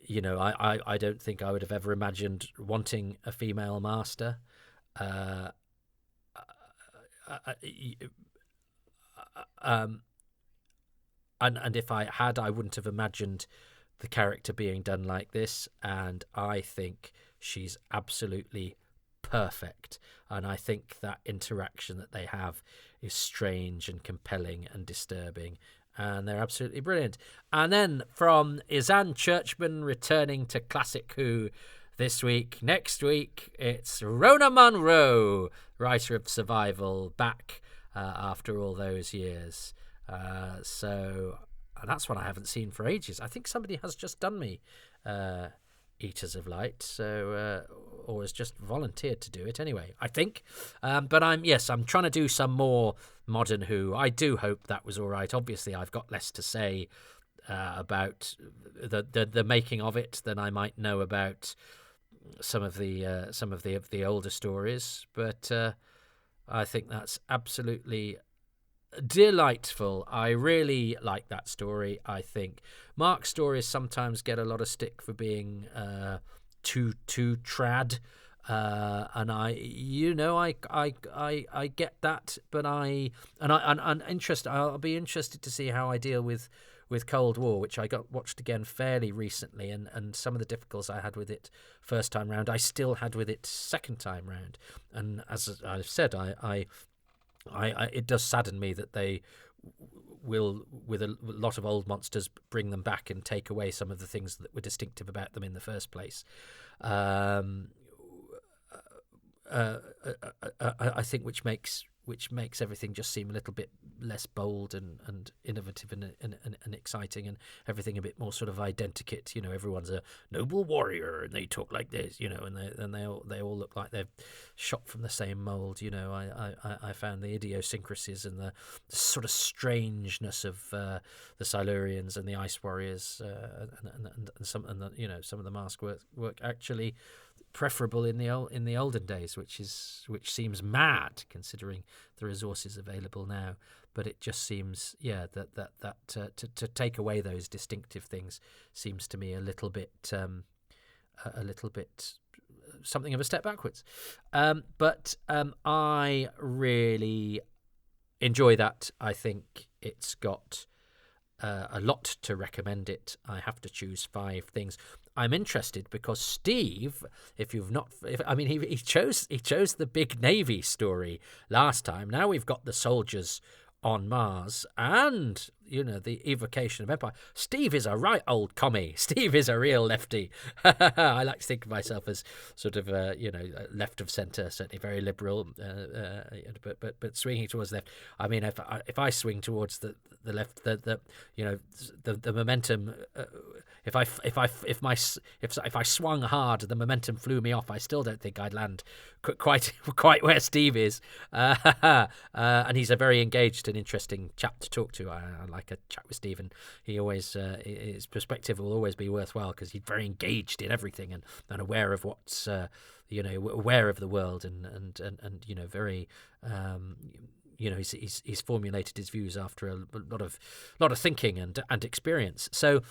Speaker 1: I don't think I would have ever imagined wanting a female master. And if I had, I wouldn't have imagined the character being done like this. And I think she's absolutely perfect. And I think that interaction that they have is strange and compelling and disturbing. And they're absolutely brilliant. And then from Isan Churchman returning to Classic Who this week, next week, it's Rona Munro, writer of Survival, back after all those years. So that's one I haven't seen for ages. I think somebody has just done me Eaters of Light, so or has just volunteered to do it anyway, I think. But I'm trying to do some more modern Who. I do hope that was all right. Obviously, I've got less to say about the making of it than I might know about some of the older stories. But I think that's absolutely delightful. I really like that story. I think Mark's stories sometimes get a lot of stick for being too trad, and I get that, but I'm interested. I'll be interested to see how I deal with Cold War, which I watched again fairly recently, and some of the difficulties I had with it first time round, I still had with it second time round. And as I've said, I it does sadden me that they will, with a lot of old monsters, bring them back and take away some of the things that were distinctive about them in the first place. I think which makes which makes everything just seem a little bit less bold and innovative and exciting, and everything a bit more sort of identikit. Everyone's a noble warrior, and they talk like this, and they all look like they're shot from the same mold. I found the idiosyncrasies and the sort of strangeness of the Silurians and the Ice Warriors, and some of the mask work actually preferable in the olden days, which seems mad considering the resources available now. But it just seems, that to take away those distinctive things seems to me a little bit something of a step backwards. But I really enjoy that. I think it's got a lot to recommend it. I have to choose 5 things. I'm interested because Steve, he chose the big Navy story last time. Now we've got the soldiers on Mars and the evocation of Empire. Steve is a right old commie. Steve is a real lefty. I like to think of myself as sort of left of centre, certainly very liberal, but swinging towards left. I mean, if I swing towards the left, the momentum. If I swung hard, the momentum flew me off. I still don't think I'd land quite where Steve is. And he's a very engaged and interesting chap to talk to. I like a chat with Steve, and he always his perspective will always be worthwhile because he's very engaged in everything and aware of what's aware of the world and very. He's formulated his views after a lot of thinking and experience. So.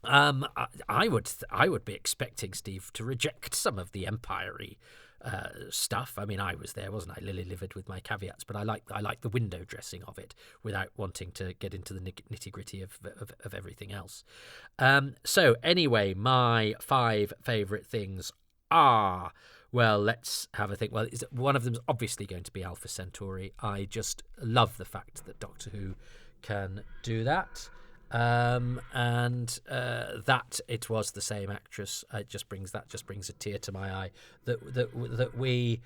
Speaker 1: I would be expecting Steve to reject some of the empire-y stuff. I mean, I was there, wasn't I, lily-livered with my caveats, but I like the window dressing of it without wanting to get into the nitty-gritty of everything else. So anyway, my 5 favourite things are... Well, let's have a think. Well, one of them's obviously going to be Alpha Centauri. I just love the fact that Doctor Who can do that. That it was the same actress. It just brings a tear to my eye that we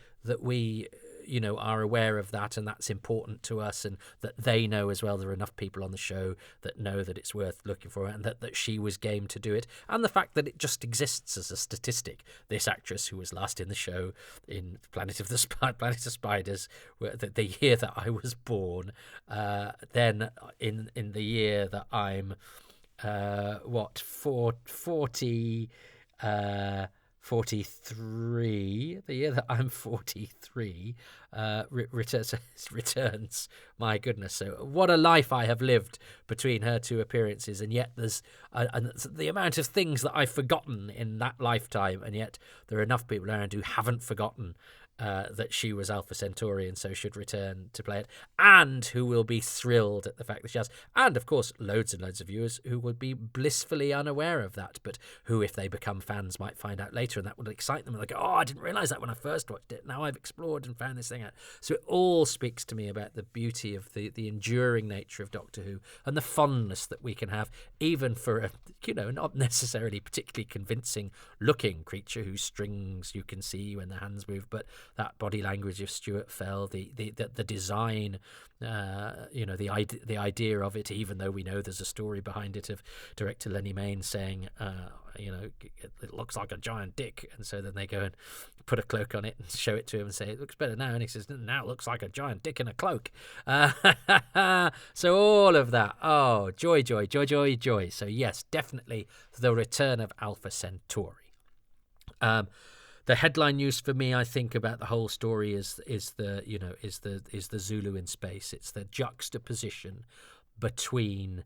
Speaker 1: are aware of that, and that's important to us, and that they know as well. There are enough people on the show that know that it's worth looking for, and that she was game to do it, and the fact that it just exists as a statistic. This actress, who was last in the show in Planet of Spiders, the year that I was born, then in the year that I'm 43, the year that I'm 43, returns. My goodness, so what a life I have lived between her 2 appearances, and yet there's the amount of things that I've forgotten in that lifetime, and yet there are enough people around who haven't forgotten that she was Alpha Centauri and so should return to play it, and who will be thrilled at the fact that she has, and of course loads and loads of viewers who would be blissfully unaware of that, but who, if they become fans, might find out later, and that would excite them. Like, oh, I didn't realise that when I first watched it. Now I've explored and found this thing out. So it all speaks to me about the beauty of the enduring nature of Doctor Who, and the fondness that we can have, even for a not necessarily particularly convincing looking creature whose strings you can see when the hands move, but that body language of Stuart Fell, the design, the idea of it, even though we know there's a story behind it of director Lenny Mayne saying, it looks like a giant dick, and so then they go and put a cloak on it and show it to him and say, it looks better now, and he says, now it looks like a giant dick in a cloak. So all of that, joy. So yes, definitely the return of Alpha Centauri. The headline news for me, I think, about the whole story is the Zulu in space. It's the juxtaposition between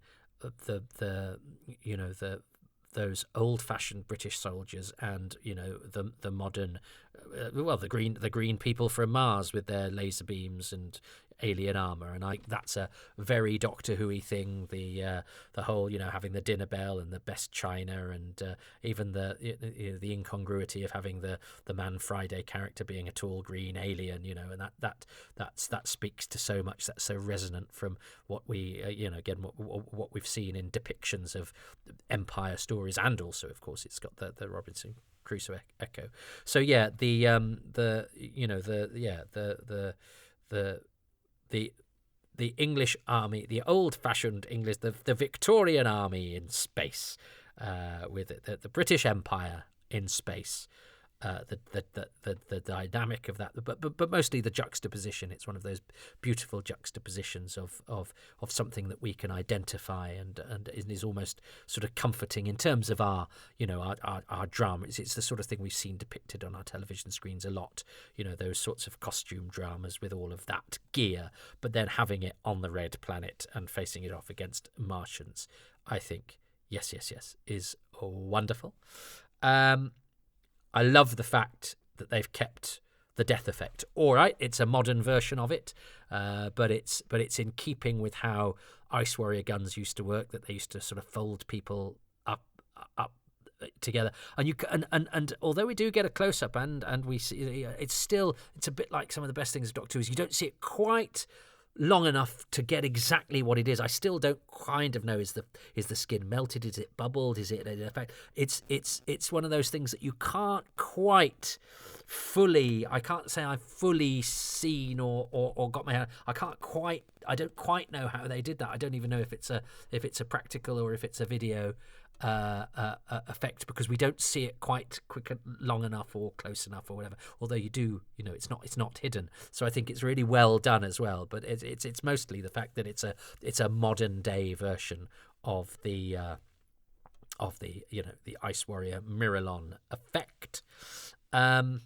Speaker 1: those old-fashioned British soldiers and the modern, the green people from Mars with their laser beams and alien armor, and that's a very Doctor Who-y thing. The whole having the dinner bell and the best china, and even the incongruity of having the Man Friday character being a tall green alien, and that speaks to so much that's so resonant from what we again what we've seen in depictions of Empire stories, and also of course it's got the Robinson Crusoe echo. So yeah, the the English army, the old-fashioned English, the Victorian army in space, with the British Empire in space. The dynamic of that, but mostly the juxtaposition. It's one of those beautiful juxtapositions of something that we can identify and is almost sort of comforting in terms of our drama. It's the sort of thing we've seen depicted on our television screens a lot. Those sorts of costume dramas with all of that gear, but then having it on the red planet and facing it off against Martians. I think yes, is wonderful. I love the fact that they've kept the death effect. All right, it's a modern version of it, but it's in keeping with how Ice Warrior guns used to work. That they used to sort of fold people up together, and although we do get a close up and we see it's a bit like some of the best things of Doctor Who is you don't see it quite long enough to get exactly what it is. I still don't kind of know, is the skin melted, is it bubbled, is it in effect? It's one of those things that you can't quite fully, I can't say I've fully seen or got my hand. I don't quite know how they did that. I don't even know if it's a practical or if it's a video effect, because we don't see it quite quick, long enough or close enough or whatever. Although you do, it's not hidden. So I think it's really well done as well. But it's mostly the fact that it's a modern day version of the the Ice Warrior Miralon effect. I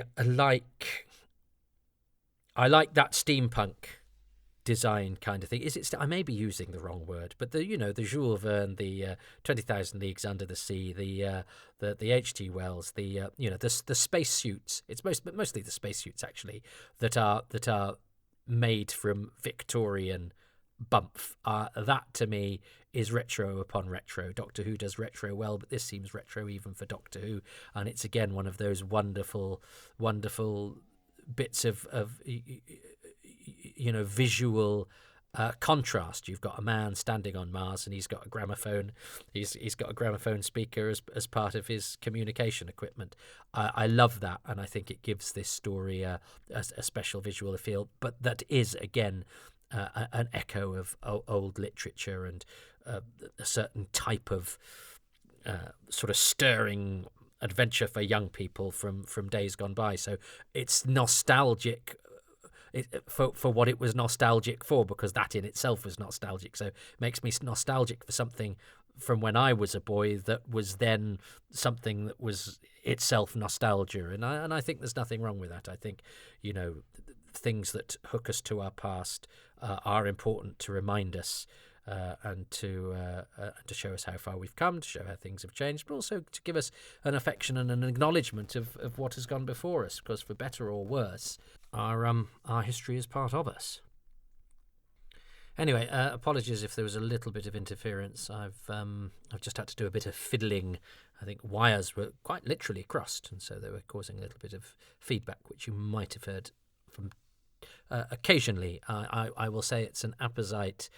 Speaker 1: like that steampunk design kind of thing. Is it? I may be using the wrong word, but the Jules Verne, the 20,000 Leagues Under the Sea, the H.G. Wells, the space suits. It's mostly the space suits actually that are made from Victorian bump. That to me is retro upon retro. Doctor Who does retro well, but this seems retro even for Doctor Who, and it's again one of those wonderful bits of visual contrast. You've got a man standing on Mars and he's got a gramophone. He's got a gramophone speaker as part of his communication equipment. I love that, and I think it gives this story a special visual feel. But that is again an echo of old literature and a certain type of sort of stirring adventure for young people from days gone by. So it's nostalgic for what it was nostalgic for, because that in itself was nostalgic. So it makes me nostalgic for something from when I was a boy that was then something that was itself nostalgia, and I think there's nothing wrong with that. I think things that hook us to our past are important to remind us and to show us how far we've come, to show how things have changed, but also to give us an affection and an acknowledgement of what has gone before us, because for better or worse, our history is part of us. Anyway, apologies if there was a little bit of interference. I've just had to do a bit of fiddling. I think wires were quite literally crossed, and so they were causing a little bit of feedback, which you might have heard from occasionally. I will say it's an apposite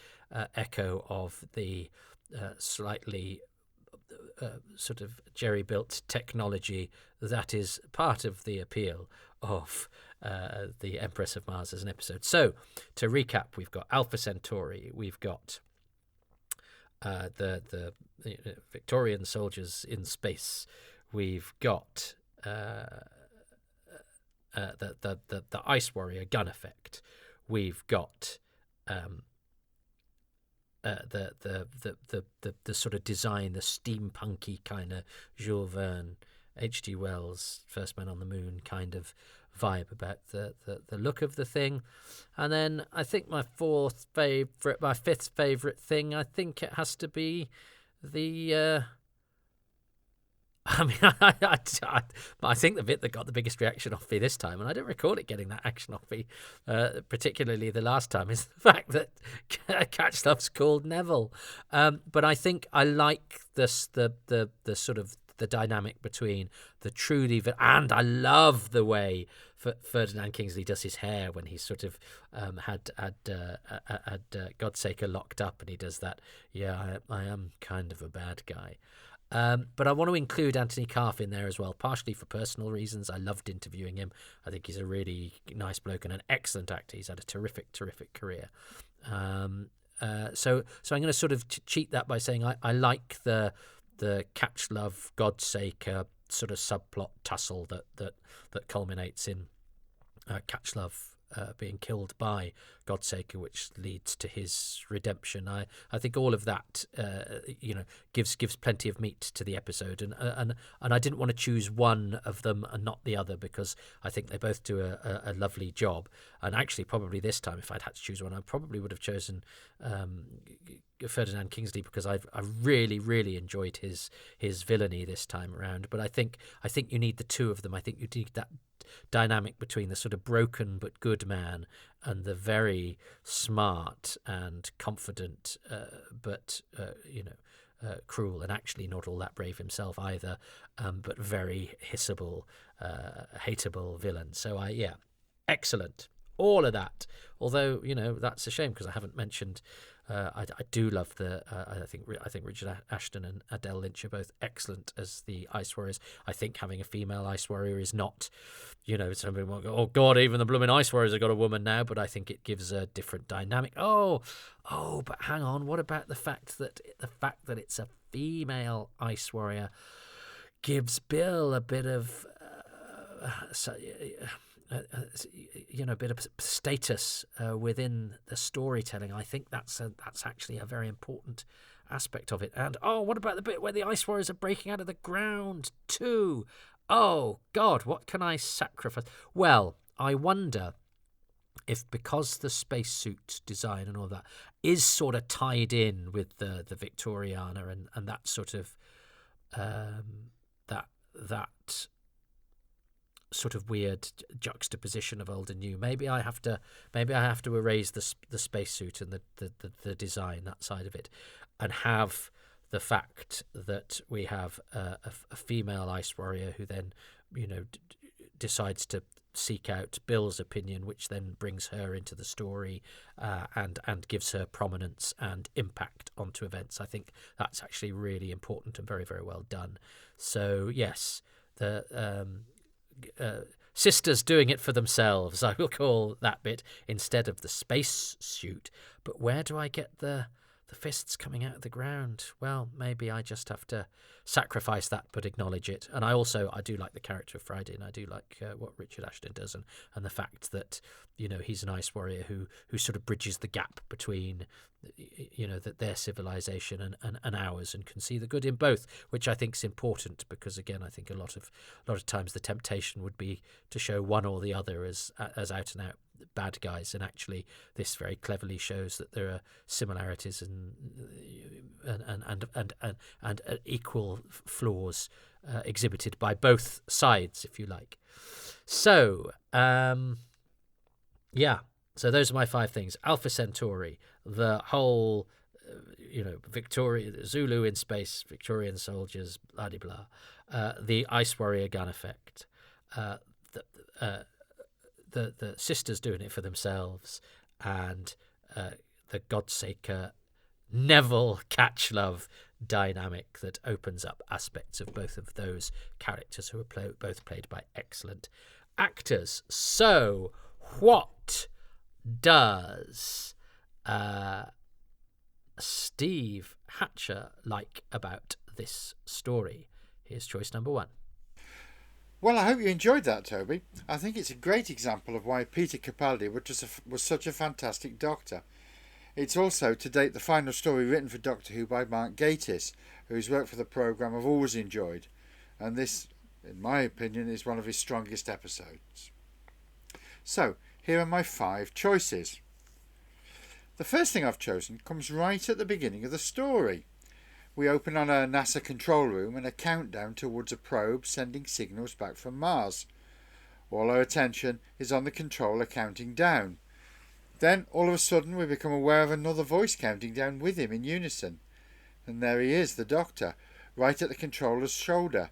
Speaker 1: echo of the slightly sort of jerry-built technology that is part of the appeal of the Empress of Mars as an episode. So, to recap, we've got Alpha Centauri, we've got the Victorian soldiers in space, we've got the Ice Warrior gun effect, we've got the sort of design, the steampunky kind of Jules Verne, H.G. Wells, First Man on the Moon kind of vibe about the look of the thing. And then I think my fifth favourite thing, I think it has to be the I mean, I think the bit that got the biggest reaction off me this time, and I don't recall it getting that action off me, particularly the last time, is the fact that Catchstuff's called Neville. But I think I like this the sort of the dynamic between the truly, and I love the way Ferdinand Kingsley does his hair when he's sort of had Godsaker locked up, and he does that. Yeah, I am kind of a bad guy. But I want to include Anthony Carf in there as well, partially for personal reasons. I loved interviewing him. I think he's a really nice bloke and an excellent actor. He's had a terrific career. So I'm going to sort of cheat that by saying I like the catch love Godsaker sort of subplot tussle that culminates in catch love being killed by Godsaker, which leads to his redemption. I think all of that gives plenty of meat to the episode, and I didn't want to choose one of them and not the other, because I think they both do a lovely job. And actually, probably this time, if I'd had to choose one, I probably would have chosen Ferdinand Kingsley, because I really enjoyed his villainy this time around. But I think you need the two of them. I think you need that dynamic between the sort of broken but good man and the very smart and confident but cruel and actually not all that brave himself either, but very hissable, hateable villain. So excellent, all of that. Although that's a shame, because I haven't mentioned. I do love I think Richard Ashton and Adele Lynch are both excellent as the Ice Warriors. I think having a female Ice Warrior is not, somebody might go, oh God, even the blooming Ice Warriors have got a woman now. But I think it gives a different dynamic. Oh, but hang on, what about the fact that it's a female Ice Warrior gives Bill a bit of. A bit of status within the storytelling. I think that's actually a very important aspect of it. And what about the bit where the Ice Warriors are breaking out of the ground too? Oh God, what can I sacrifice? Well, I wonder if, because the spacesuit design and all that is sort of tied in with the Victoriana and that sort of that sort of weird juxtaposition of old and new. Maybe I have to erase the spacesuit and the design, that side of it, and have the fact that we have a female Ice Warrior who then decides to seek out Bill's opinion, which then brings her into the story and gives her prominence and impact onto events. I think that's actually really important and very, very well done. So yes, the sisters doing it for themselves, I will call that bit, instead of the space suit. But where do I get the fists coming out of the ground? Well, maybe I just have to sacrifice that but acknowledge it. And I do like the character of Friday, and I do like what Richard Ashton does, and the fact that he's an Ice Warrior who sort of bridges the gap between their civilization and ours, and can see the good in both, which I think is important, because again, I think a lot of times the temptation would be to show one or the other as out and out bad guys, and actually this very cleverly shows that there are similarities and equal flaws exhibited by both sides, if you like. So so those are my 5 things: Alpha Centauri, the whole Victoria, Zulu in space, Victorian soldiers, blah de blah, the Ice Warrior gun effect, the sisters doing it for themselves, and the Godsaker Neville Catchlove dynamic that opens up aspects of both of those characters, who are both played by excellent actors. So what does Steve Hatcher like about this story? Here's choice number 1.
Speaker 2: Well, I hope you enjoyed that, Toby. I think it's a great example of why Peter Capaldi was such a fantastic Doctor. It's also, to date, the final story written for Doctor Who by Mark Gatiss, whose work for the programme I've always enjoyed. And this, in my opinion, is one of his strongest episodes. So, here are my 5 choices. The first thing I've chosen comes right at the beginning of the story. We open on a NASA control room and a countdown towards a probe sending signals back from Mars. All our attention is on the controller counting down. Then, all of a sudden, we become aware of another voice counting down with him in unison. And there he is, the Doctor, right at the controller's shoulder.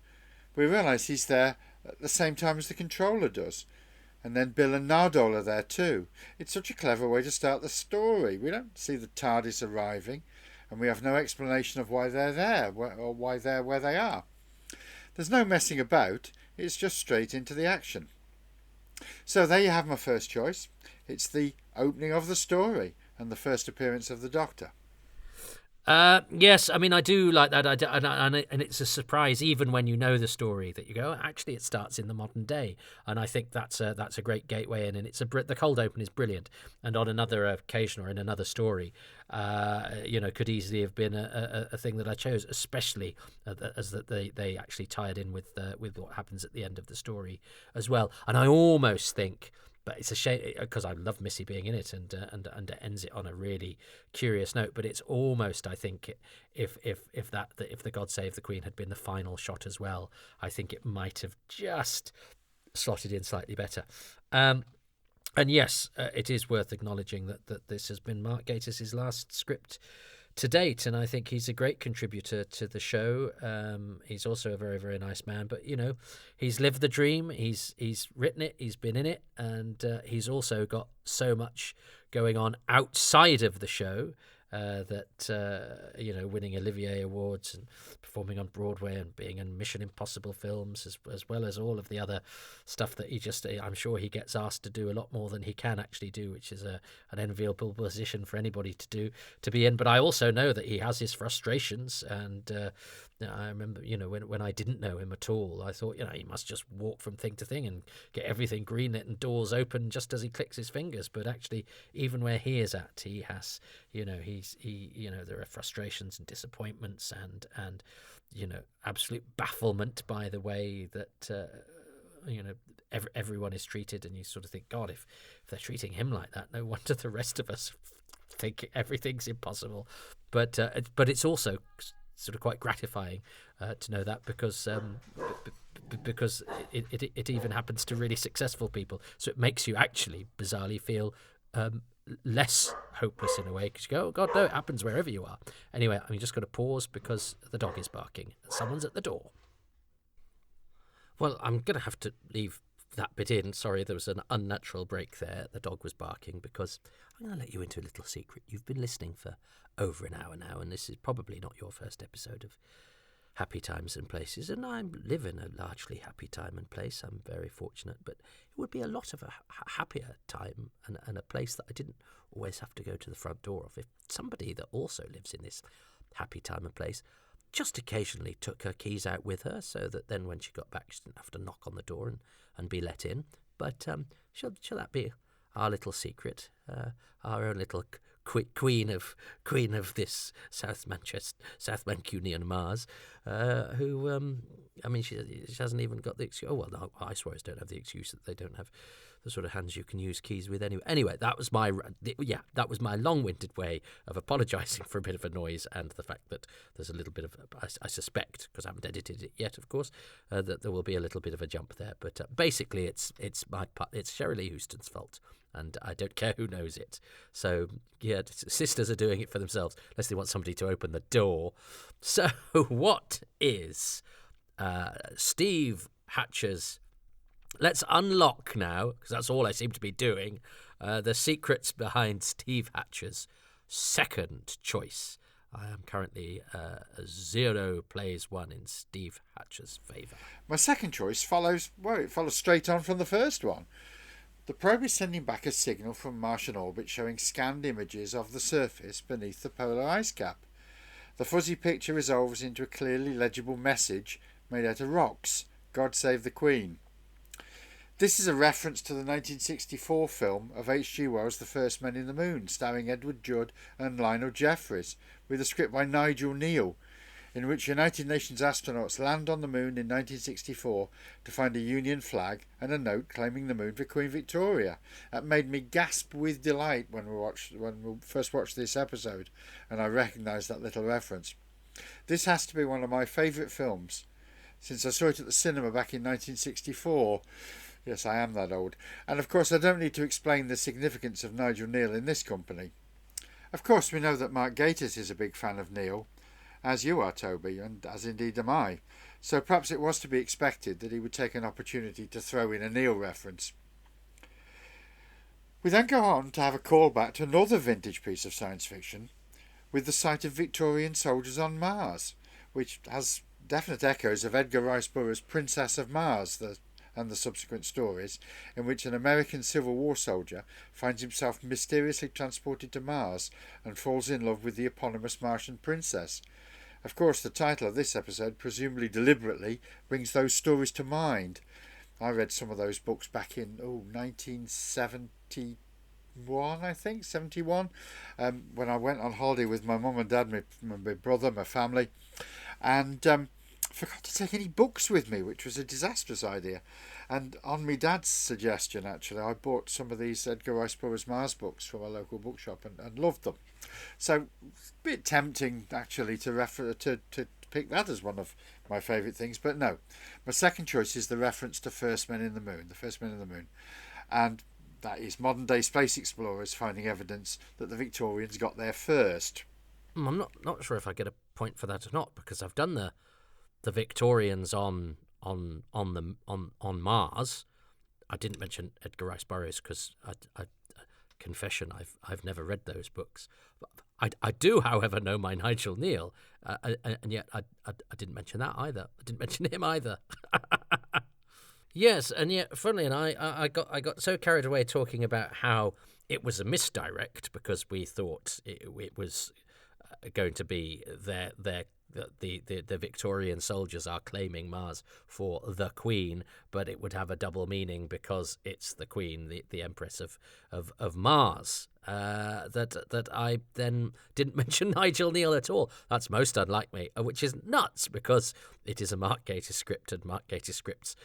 Speaker 2: We realise he's there at the same time as the controller does. And then Bill and Nardole are there too. It's such a clever way to start the story. We don't see the TARDIS arriving, and we have no explanation of why they're there or why they're where they are. There's no messing about. It's just straight into the action. So there you have my first choice. It's the opening of the story and the first appearance of the Doctor.
Speaker 1: Yes, I mean, I do like that, and it's a surprise even when you know the story that you go, oh, actually, it starts in the modern day, and I think that's a great gateway in, and the cold open is brilliant, and on another occasion or in another story, could easily have been a thing that I chose, especially as that they actually tie it in with what happens at the end of the story as well, and I almost think. But it's a shame because I love Missy being in it, and it ends it on a really curious note. But it's almost, I think, if the God Save the Queen had been the final shot as well, I think it might have just slotted in slightly better. And yes, it is worth acknowledging that this has been Mark Gatiss' last script to date, and I think he's a great contributor to the show. He's also a very, very nice man, but he's lived the dream. He's written it. He's been in it, and he's also got so much going on outside of the show that winning Olivier Awards and performing on Broadway and being in Mission Impossible films, as well as all of the other stuff that I'm sure he gets asked to do a lot more than he can actually do, which is an enviable position for anybody to be in. But I also know that he has his frustrations, and I remember, when I didn't know him at all, I thought, he must just walk from thing to thing and get everything greenlit and doors open just as he clicks his fingers. But actually, even where he is at, he has, there are frustrations and disappointments and absolute bafflement by the way that everyone is treated, and you sort of think, God, if they're treating him like that, no wonder the rest of us think everything's impossible. But it's also sort of quite gratifying to know that because it even happens to really successful people, so it makes you actually bizarrely feel less hopeless in a way, because you go, oh God, no, it happens wherever you are. Anyway, I'm just going to pause because the dog is barking and someone's at the door. Well, I'm going to have to leave that bit in. Sorry, there was an unnatural break there. The dog was barking because I'm going to let you into a little secret. You've been listening for over an hour now, and this is probably not your first episode of Happy Times and Places, and I live in a largely happy time and place. I'm very fortunate, but it would be a lot of a happier time and a place that I didn't always have to go to the front door of if somebody that also lives in this happy time and place just occasionally took her keys out with her, so that then when she got back she didn't have to knock on the door and be let in. But shall that be our little secret, our own little queen of this South Mancunian Mars, who she hasn't even got the excuse. Oh well, no, ice warriors don't have the excuse that they don't have the sort of hands you can use keys with anyway. Anyway, that was my long-winded way of apologising for a bit of a noise and the fact that there's a little bit of, I suspect, because I haven't edited it yet, of course, that there will be a little bit of a jump there. But basically, it's Shirley Lee Houston's fault, and I don't care who knows it. So yeah, sisters are doing it for themselves, unless they want somebody to open the door. So what is Steve Hatcher's? Let's unlock now, because that's all I seem to be doing, the secrets behind Steve Hatcher's second choice. I am currently 0-1 in Steve Hatcher's favour.
Speaker 2: My second choice follows straight on from the first one. The probe is sending back a signal from Martian orbit showing scanned images of the surface beneath the polar ice cap. The fuzzy picture resolves into a clearly legible message made out of rocks. God save the Queen. This is a reference to the 1964 film of H.G. Wells' The First Men in the Moon, starring Edward Judd and Lionel Jeffries, with a script by Nigel Neal, in which United Nations astronauts land on the moon in 1964 to find a Union flag and a note claiming the moon for Queen Victoria. That made me gasp with delight when we first watched this episode, and I recognised that little reference. This has to be one of my favourite films, since I saw it at the cinema back in 1964. Yes, I am that old. And of course I don't need to explain the significance of Nigel Neal in this company. Of course we know that Mark Gatiss is a big fan of Neal, as you are, Toby, and as indeed am I. So perhaps it was to be expected that he would take an opportunity to throw in a Neil reference. We then go on to have a callback to another vintage piece of science fiction with the sight of Victorian soldiers on Mars, which has definite echoes of Edgar Rice Burroughs' Princess of Mars and the subsequent stories, in which an American Civil War soldier finds himself mysteriously transported to Mars and falls in love with the eponymous Martian princess. Of course, the title of this episode, presumably deliberately, brings those stories to mind. I read some of those books back in 1971, I think, 71, when I went on holiday with my mum and dad, my brother, my family, and forgot to take any books with me, which was a disastrous idea. And on my dad's suggestion, actually, I bought some of these Edgar Rice Burroughs Mars books from a local bookshop and loved them. So it's a bit tempting, actually, to pick that as one of my favourite things, but no. My second choice is the reference to First Men in the Moon, and that is modern-day space explorers finding evidence that the Victorians got there first.
Speaker 1: I'm not sure if I get a point for that or not, because I've done the Victorians on Mars. I didn't mention Edgar Rice Burroughs because I confession I've never read those books. I do, however, know my Nigel Neal, and yet I didn't mention that either. I didn't mention him either. Yes, and yet, funnily, and I got so carried away talking about how it was a misdirect because we thought it was going to be the Victorian soldiers are claiming Mars for the Queen, but it would have a double meaning because it's the Queen, the Empress of Mars. That I then didn't mention Nigel Neal at all. That's most unlike me, which is nuts because it is a Mark Gatiss script, and Mark Gatiss scripts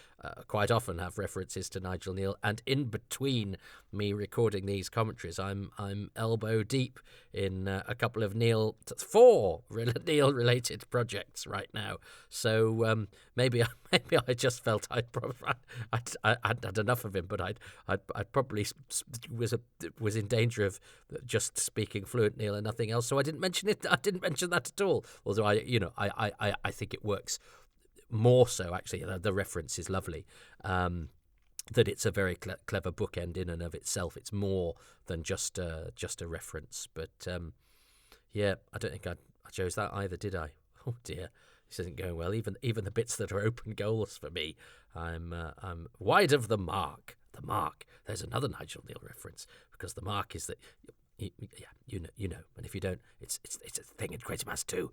Speaker 1: quite often have references to Nigel Neal. And in between me recording these commentaries, I'm elbow deep in a couple of four Neal related projects right now. So maybe I just felt I'd had enough of him, but I'd probably was in danger of just speaking fluent Neal and nothing else. So I didn't mention it. I didn't mention that at all. Although I think it works more so. Actually, the reference is lovely. That it's a very clever bookend in and of itself. It's more than just a reference. But yeah, I don't think I chose that either, did I? Oh dear, this isn't going well. Even the bits that are open goals for me, I'm wide of the mark. The mark. There's another Nigel Neal reference because the mark is that you know, and if you don't, it's a thing in Quatermass too.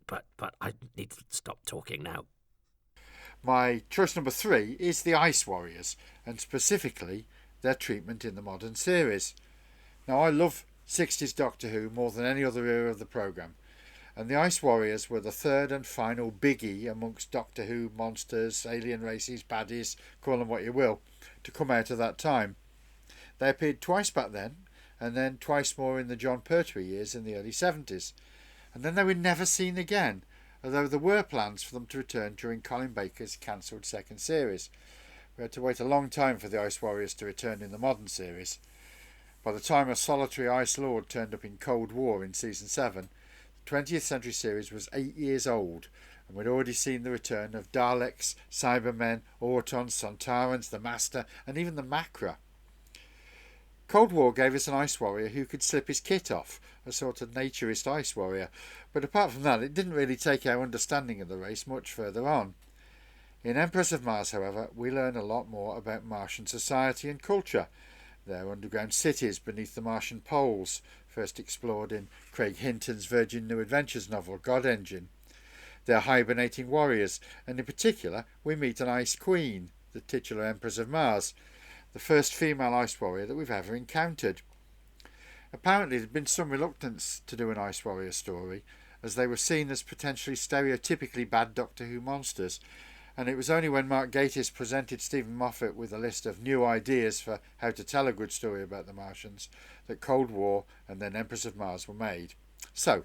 Speaker 1: But I need to stop talking now.
Speaker 2: My choice number 3 is the Ice Warriors, and specifically their treatment in the modern series. Now, I love 60s Doctor Who more than any other era of the programme, and the Ice Warriors were the third and final biggie amongst Doctor Who monsters, alien races, baddies, call them what you will, to come out of that time. They appeared twice back then, and then twice more in the John Pertwee years in the early 70s, and then they were never seen again, although there were plans for them to return during Colin Baker's cancelled second series. We had to wait a long time for the Ice Warriors to return in the modern series. By the time a solitary Ice Lord turned up in Cold War in season 7, the 20th Century series was 8 years old, and we'd already seen the return of Daleks, Cybermen, Autons, Sontarans, the Master, and even the Macra. Cold War gave us an Ice Warrior who could slip his kit off, a sort of naturist Ice Warrior, but apart from that it didn't really take our understanding of the race much further on. In Empress of Mars, however, we learn a lot more about Martian society and culture. Their underground cities beneath the Martian poles, first explored in Craig Hinton's Virgin New Adventures novel God Engine. Their hibernating warriors, and in particular we meet an Ice Queen, the titular Empress of Mars, the first female Ice Warrior that we've ever encountered. Apparently there'd been some reluctance to do an Ice Warrior story, as they were seen as potentially stereotypically bad Doctor Who monsters, and it was only when Mark Gatiss presented Stephen Moffat with a list of new ideas for how to tell a good story about the Martians that Cold War and then Empress of Mars were made. So,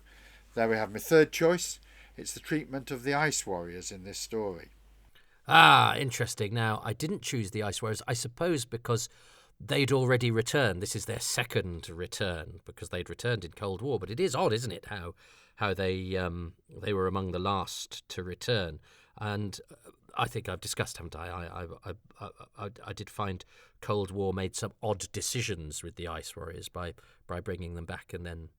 Speaker 2: there we have my third choice. It's the treatment of the Ice Warriors in this story.
Speaker 1: Ah, interesting. Now, I didn't choose the Ice Warriors, I suppose, because they'd already returned. This is their second return because they'd returned in Cold War. But it is odd, isn't it, how they were among the last to return. And I think I've discussed, haven't I? I did find Cold War made some odd decisions with the Ice Warriors by bringing them back and them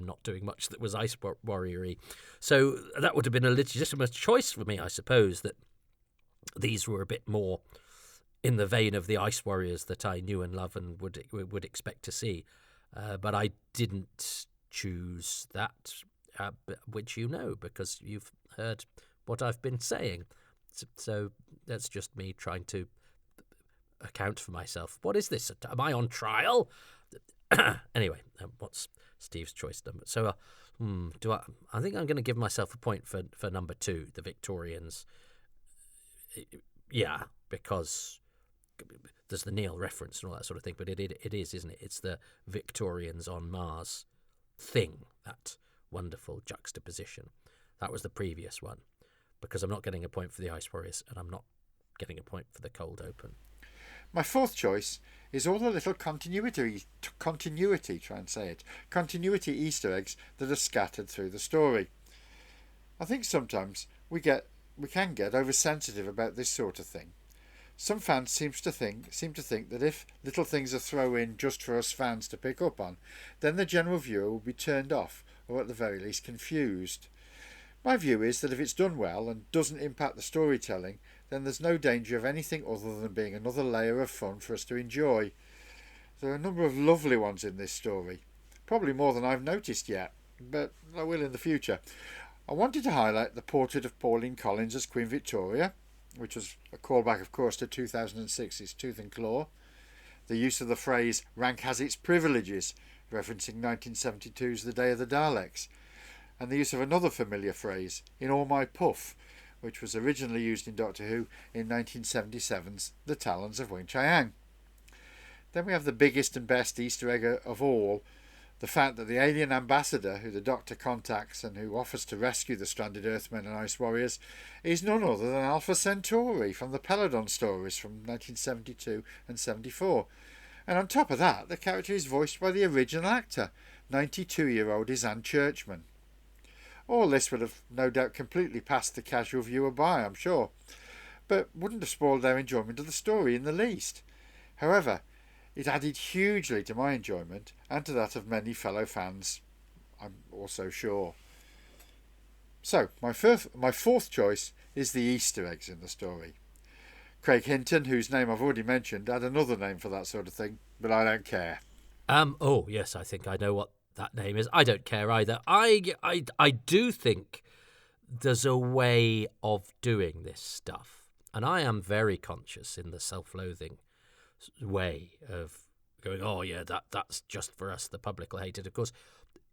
Speaker 1: not doing much that was Ice Warrior-y. So that would have been a legitimate choice for me, I suppose, that these were a bit more in the vein of the Ice Warriors that I knew and love and would expect to see. But I didn't choose that, which you know, because you've heard what I've been saying. So that's just me trying to account for myself. What is this? Am I on trial? Anyway, what's Steve's choice number? So I think I'm going to give myself a point for number 2, the Victorians. Yeah, because there's the Neil reference and all that sort of thing, but it is, isn't it? It's the Victorians on Mars thing, that wonderful juxtaposition. That was the previous one, because I'm not getting a point for the Ice Warriors, and I'm not getting a point for the Cold Open.
Speaker 2: My fourth choice is all the little continuity Easter eggs that are scattered through the story. I think sometimes we can get oversensitive about this sort of thing. Some fans seem to think that if little things are thrown in just for us fans to pick up on, then the general viewer will be turned off, or at the very least confused. My view is that if it's done well and doesn't impact the storytelling, then there's no danger of anything other than being another layer of fun for us to enjoy. There are a number of lovely ones in this story, probably more than I've noticed yet, but I will in the future. I wanted to highlight the portrait of Pauline Collins as Queen Victoria, which was a callback, of course, to 2006's Tooth and Claw. The use of the phrase "rank has its privileges," referencing 1972's The Day of the Daleks. And the use of another familiar phrase, "in all my puff," which was originally used in Doctor Who in 1977's The Talons of Wing Chiang. Then we have the biggest and best Easter egg of all, the fact that the alien ambassador who the Doctor contacts and who offers to rescue the stranded Earthmen and Ice Warriors is none other than Alpha Centauri from the Peladon stories from 1972 and 74. And on top of that, the character is voiced by the original actor, 92-year-old Isan Churchman. All this would have no doubt completely passed the casual viewer by, I'm sure, but wouldn't have spoiled their enjoyment of the story in the least. However, it added hugely to my enjoyment and to that of many fellow fans, I'm also sure. So, my fourth choice is the Easter eggs in the story. Craig Hinton, whose name I've already mentioned, had another name for that sort of thing, but I don't care.
Speaker 1: Oh, yes, I think I know what that name is. I don't care either. I do think there's a way of doing this stuff, and I am very conscious in the self-loathing way of going, oh yeah, that's just for us, the public will hate it. Of course,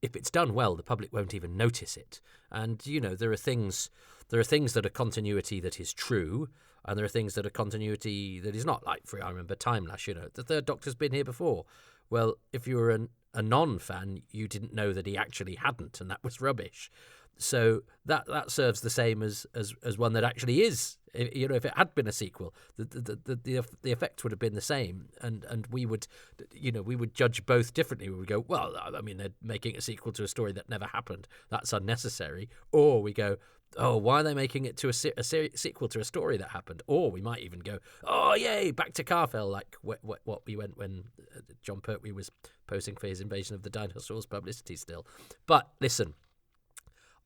Speaker 1: if it's done well, the public won't even notice it. And you know, there are things that are continuity that is true, and there are things that are continuity that is not. Like, I remember Time Lash, the Third Doctor's been here before. Well, if you were a non-fan, you didn't know that he actually hadn't, and that was rubbish. So that serves the same as one that actually is. If it had been a sequel, the effect would have been the same, and we would judge both differently. We would go, well, I mean, they're making a sequel to a story that never happened. That's unnecessary. Or we go, oh, why are they making it to a sequel to a story that happened? Or we might even go, oh, yay, back to Carfell, like what we went when John Pertwee was posing for his Invasion of the Dinosaurs publicity still. But listen,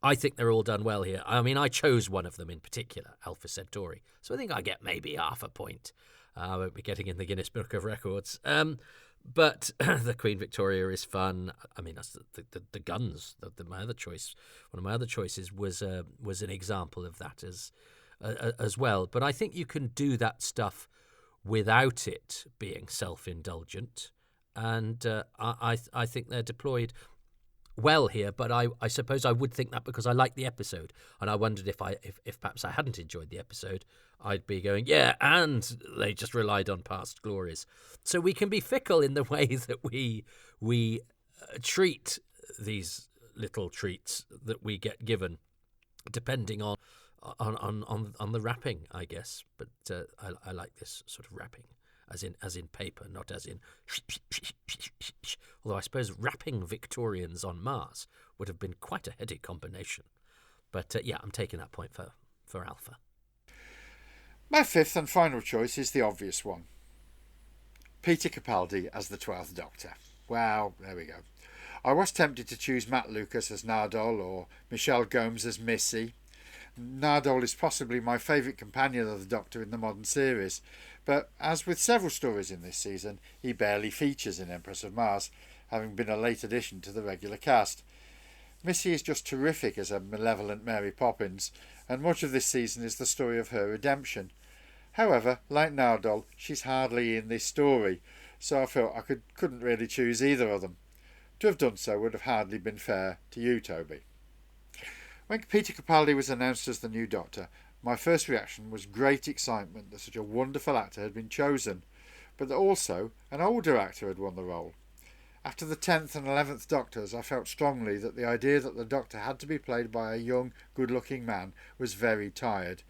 Speaker 1: I think they're all done well here. I mean, I chose one of them in particular, Alpha Centauri. So I think I get maybe half a point. I won't be getting in the Guinness Book of Records. But the Queen Victoria is fun. I mean, that's the guns. My other choice, one of my other choices was an example of that as well. But I think you can do that stuff without it being self-indulgent, and I think they're deployed well here. But I suppose I would think that because I liked the episode, and I wondered if perhaps I hadn't enjoyed the episode, I'd be going, yeah, and they just relied on past glories. So we can be fickle in the way that we treat these little treats that we get given, depending on the wrapping, I guess. But I like this sort of wrapping. as in paper, not as in. Although I suppose wrapping Victorians on Mars would have been quite a heady combination. But yeah, I'm taking that point for Alpha.
Speaker 2: My fifth and final choice is the obvious one. Peter Capaldi as the 12th Doctor. Well, there we go. I was tempted to choose Matt Lucas as Nardole or Michelle Gomes as Missy. Nardole is possibly my favourite companion of the Doctor in the modern series, but as with several stories in this season, he barely features in Empress of Mars, having been a late addition to the regular cast. Missy is just terrific as a malevolent Mary Poppins, and much of this season is the story of her redemption. However, like Nardole, she's hardly in this story, so I felt I couldn't really choose either of them. To have done so would have hardly been fair to you, Toby. When Peter Capaldi was announced as the new Doctor, my first reaction was great excitement that such a wonderful actor had been chosen, but that also an older actor had won the role. After the 10th and 11th Doctors, I felt strongly that the idea that the Doctor had to be played by a young, good-looking man was very tired.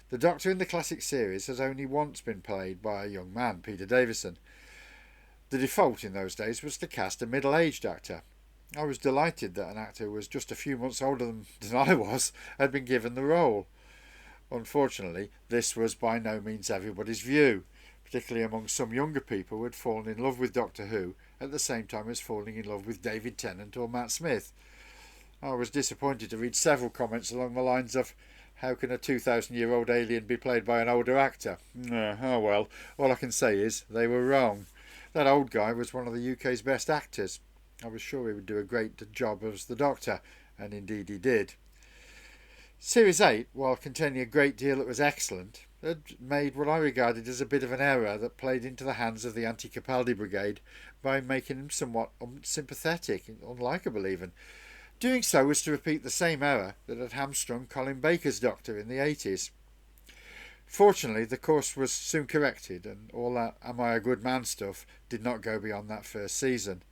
Speaker 2: The Doctor in the classic series has only once been played by a young man, Peter Davison. The default in those days was to cast a middle-aged actor. I was delighted that an actor who was just a few months older than I was had been given the role. Unfortunately, this was by no means everybody's view, particularly among some younger people who had fallen in love with Doctor Who at the same time as falling in love with David Tennant or Matt Smith. I was disappointed to read several comments along the lines of, "How can a 2,000-year-old alien be played by an older actor?" Oh well, all I can say is they were wrong. That old guy was one of the UK's best actors. I was sure he would do a great job as the Doctor, and indeed he did. Series 8, while containing a great deal that was excellent, had made what I regarded as a bit of an error that played into the hands of the anti-Capaldi brigade by making him somewhat unsympathetic, unlikeable even. Doing so was to repeat the same error that had hamstrung Colin Baker's Doctor in the 80s. Fortunately, the course was soon corrected, and all that "Am I a Good Man" stuff did not go beyond that first season.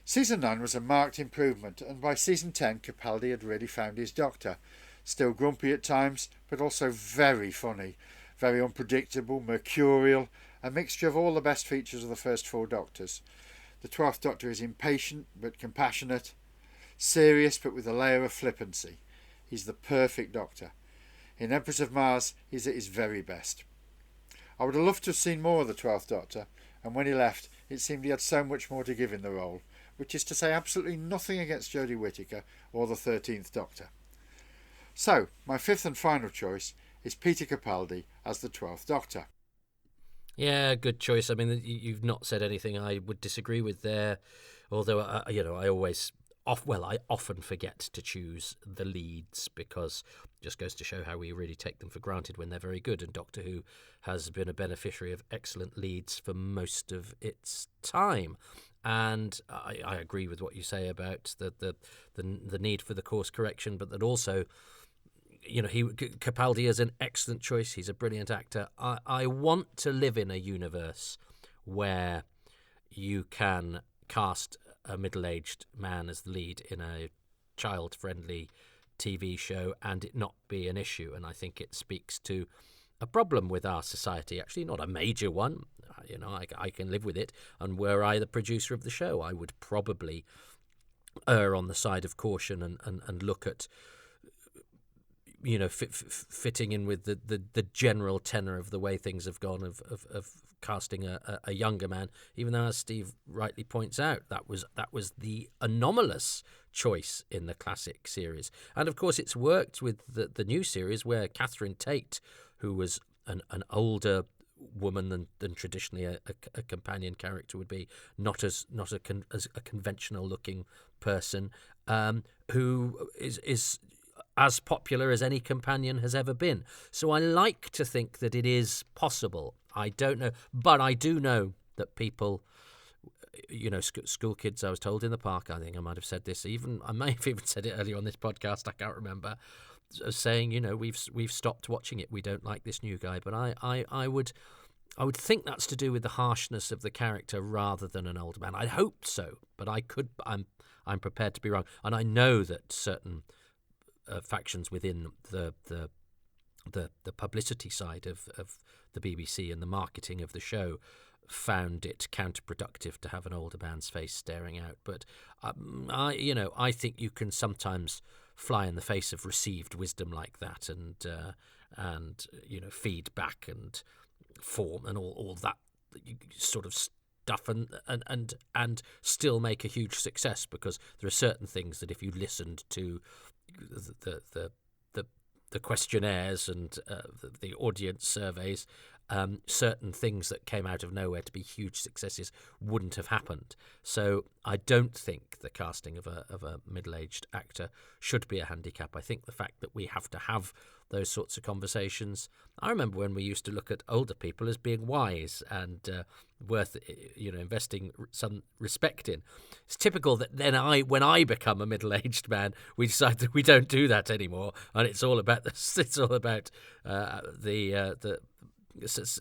Speaker 2: Season 9 was a marked improvement, and by season 10 Capaldi had really found his Doctor. Still grumpy at times, but also very funny, very unpredictable, mercurial, a mixture of all the best features of the first 4 Doctors. The 12th Doctor is impatient but compassionate, serious but with a layer of flippancy. He's the perfect Doctor. In Empress of Mars, he's at his very best. I would have loved to have seen more of the 12th Doctor, and when he left, it seemed he had so much more to give in the role, which is to say absolutely nothing against Jodie Whittaker or the 13th Doctor. So, my fifth and final choice is Peter Capaldi as the 12th Doctor.
Speaker 1: Yeah, good choice. I mean, you've not said anything I would disagree with there, although, I often forget to choose the leads because it just goes to show how we really take them for granted when they're very good, and Doctor Who has been a beneficiary of excellent leads for most of its time. And I agree with what you say about the need for the course correction, but that also, Capaldi is an excellent choice. He's a brilliant actor. I want to live in a universe where you can cast a middle-aged man as the lead in a child-friendly TV show and it not be an issue. And I think it speaks to a problem with our society, actually not a major one. I can live with it. And were I the producer of the show, I would probably err on the side of caution and look at fitting in with the general tenor of the way things have gone of casting a younger man, even though, as Steve rightly points out, that was the anomalous choice in the classic series. And of course it's worked with the new series, where Catherine Tate, who was an older woman than traditionally a companion character would be, not as a conventional looking person, who is as popular as any companion has ever been. So I like to think that it is possible. I don't know, but I do know that people, school kids, I was told in the park, I think I might have said this, I may have even said it earlier on this podcast, I can't remember, saying, we've stopped watching it, we don't like this new guy. But I would think that's to do with the harshness of the character rather than an older man. I hope so, but I'm prepared to be wrong. And I know that certain factions within the the publicity side of the BBC and the marketing of the show found it counterproductive to have an older man's face staring out. But I think you can sometimes fly in the face of received wisdom like that, and feedback and form and all that sort of stuff, and still make a huge success, because there are certain things that if you listened to the questionnaires and the audience surveys, certain things that came out of nowhere to be huge successes wouldn't have happened. So I don't think the casting of a middle-aged actor should be a handicap. I think the fact that we have to have those sorts of conversations. I remember when we used to look at older people as being wise and worth investing some respect in. It's typical that then when I become a middle-aged man, we decide that we don't do that anymore, and it's all about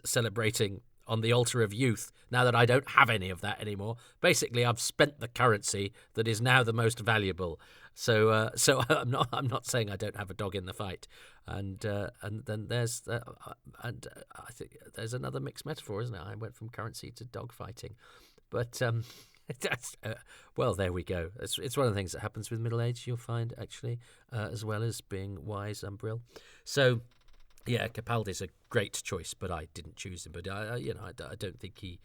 Speaker 1: celebrating on the altar of youth. Now that I don't have any of that anymore, basically I've spent the currency that is now the most valuable. So I'm not saying I don't have a dog in the fight, and then there's and I think there's another mixed metaphor, isn't it? I went from currency to dog fighting, but well, there we go. It's one of the things that happens with middle age. You'll find actually, as well as being wise and brill. So. Yeah, Capaldi's a great choice, but I didn't choose him. But I don't think he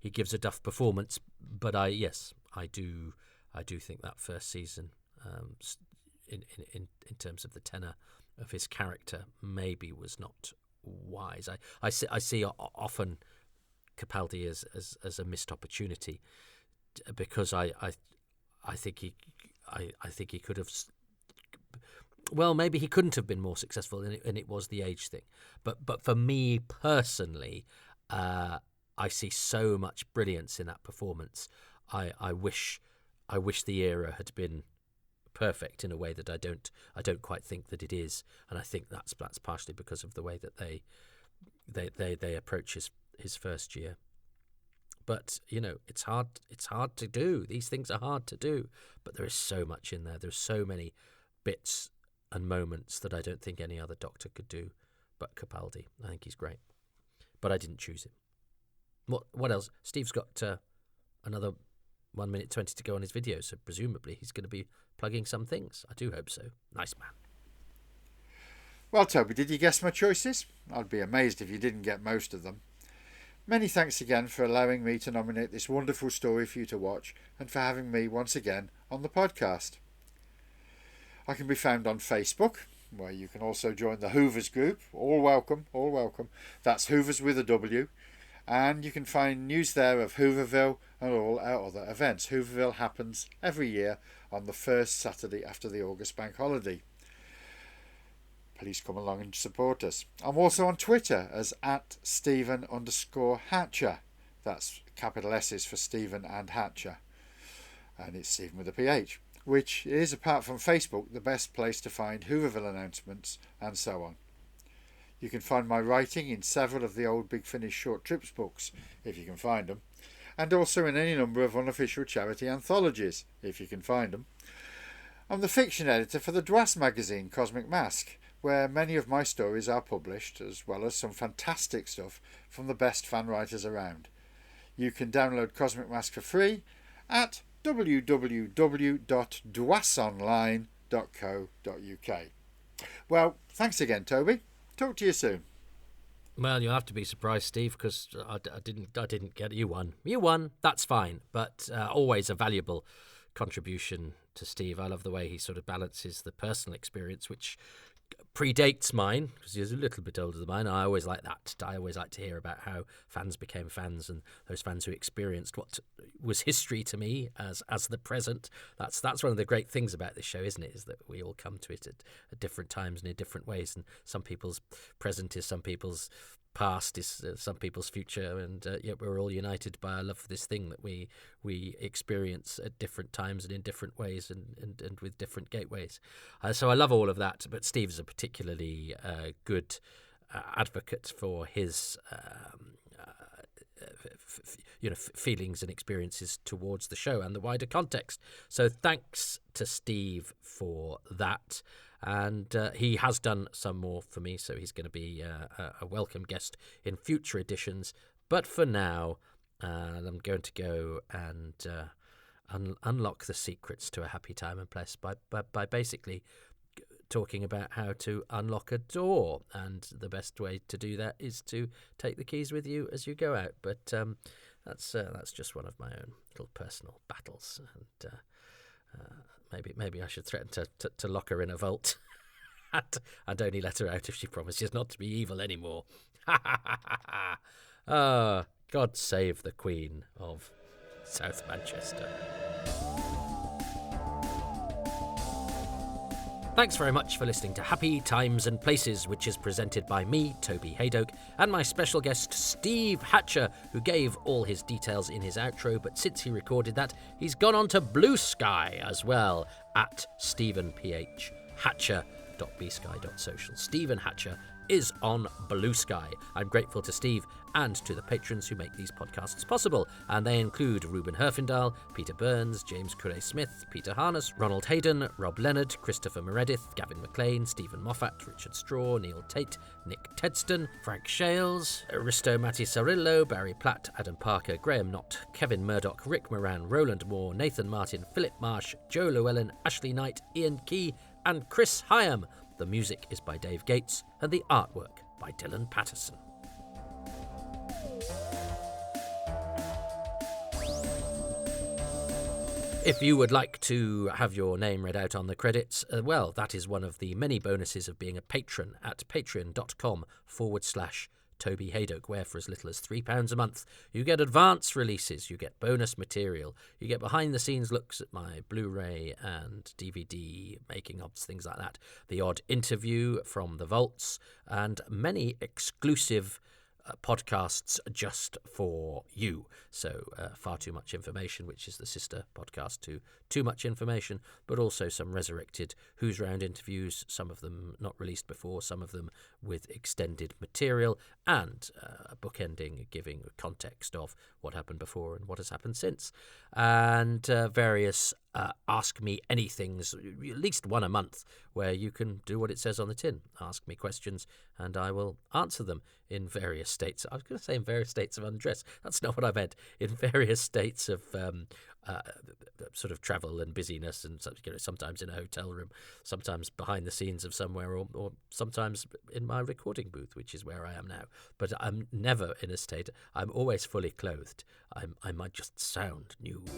Speaker 1: gives a duff performance. But I do think that first season, in terms of the tenor of his character, maybe was not wise. I see often Capaldi as a missed opportunity, because I think he could have. Well, maybe he couldn't have been more successful, and it was the age thing. But for me personally, I see so much brilliance in that performance. I wish the era had been perfect in a way that I don't quite think that it is, and I think that's partially because of the way that they approach his first year. But it's hard to do. These things are hard to do, but there is so much in there. There's so many bits and moments that I don't think any other Doctor could do but Capaldi. I think he's great. But I didn't choose him. What else? Steve's got another 1 minute 20 to go on his video, so presumably he's going to be plugging some things. I do hope so. Nice man.
Speaker 2: Well, Toby, did you guess my choices? I'd be amazed if you didn't get most of them. Many thanks again for allowing me to nominate this wonderful story for you to watch, and for having me once again on the podcast. I can be found on Facebook, where you can also join the Hoovers group. All welcome, all welcome. That's Hoovers with a W. And you can find news there of Hooverville and all our other events. Hooverville happens every year on the first Saturday after the August bank holiday. Please come along and support us. I'm also on Twitter as @Stephen_Hatcher. That's capital S's for Stephen and Hatcher. And it's Stephen with a PH. Which is, apart from Facebook, the best place to find Hooverville announcements and so on. You can find my writing in several of the old Big Finish short trips books, if you can find them, and also in any number of unofficial charity anthologies, if you can find them. I'm the fiction editor for the Dwas magazine Cosmic Mask, where many of my stories are published, as well as some fantastic stuff from the best fan writers around. You can download Cosmic Mask for free at www.dwasonline.co.uk. Well, thanks again, Toby. Talk to you soon.
Speaker 1: Well, you'll have to be surprised, Steve, because I didn't get it. You won. That's fine, but always a valuable contribution to Steve. I love the way he sort of balances the personal experience, which predates mine, because he's a little bit older than mine. I always like that. I always like to hear about how fans became fans, and those fans who experienced what was history to me as the present. That's one of the great things about this show, isn't it? Is that we all come to it at different times and in different ways, and some people's present is some people's past, is some people's future, and yet we're all united by our love for this thing that we experience at different times and in different ways, and with different gateways. So I love all of that, but Steve is a particularly good advocate for his feelings and experiences towards the show and the wider context. So thanks to Steve for that. and he has done some more for me, so he's going to be a welcome guest in future editions. But for now, I'm going to go and unlock the secrets to a happy time and place by basically talking about how to unlock a door, and the best way to do that is to take the keys with you as you go out. But that's just one of my own little personal battles, and maybe I should threaten to lock her in a vault and only let her out if she promises not to be evil anymore. God save the Queen of South Manchester. Thanks very much for listening to Happy Times and Places, which is presented by me, Toby Haydoke, and my special guest, Steve Hatcher, who gave all his details in his outro, but since he recorded that, he's gone on to Blue Sky as well, at stephenphatcher.bsky.social. Stephen Hatcher is on Blue Sky. I'm grateful to Steve and to the patrons who make these podcasts possible, and they include Ruben Herfindahl, Peter Burns, James Curray-Smith, Peter Harness, Ronald Hayden, Rob Leonard, Christopher Meredith, Gavin McLean, Stephen Moffat, Richard Straw, Neil Tate, Nick Tedston, Frank Shales, Risto Matti Sarillo, Barry Platt, Adam Parker, Graham Knott, Kevin Murdoch, Rick Moran, Roland Moore, Nathan Martin, Philip Marsh, Joe Llewellyn, Ashley Knight, Ian Key, and Chris Hyam. The music is by Dave Gates, and the artwork by Dylan Patterson. If you would like to have your name read out on the credits, well, that is one of the many bonuses of being a patron at patreon.com/Toby Haydoke, where for as little as £3 a month, you get advance releases, you get bonus material, you get behind-the-scenes looks at my Blu-ray and DVD making-ofs, things like that, the odd interview from the vaults, and many exclusive podcasts just for you. So Far Too Much Information, which is the sister podcast to Too Much Information, but also some resurrected Who's Round interviews, some of them not released before, some of them with extended material, and a bookending giving context of what happened before and what has happened since, and various Ask Me Anythings, at least one a month, where you can do what it says on the tin. Ask me questions, and I will answer them in various states. I was going to say in various states of undress. That's not what I meant. In various states of sort of travel and busyness, and sometimes in a hotel room, sometimes behind the scenes of somewhere, or sometimes in my recording booth, which is where I am now. But I'm never in a state. I'm always fully clothed. I might just sound nude.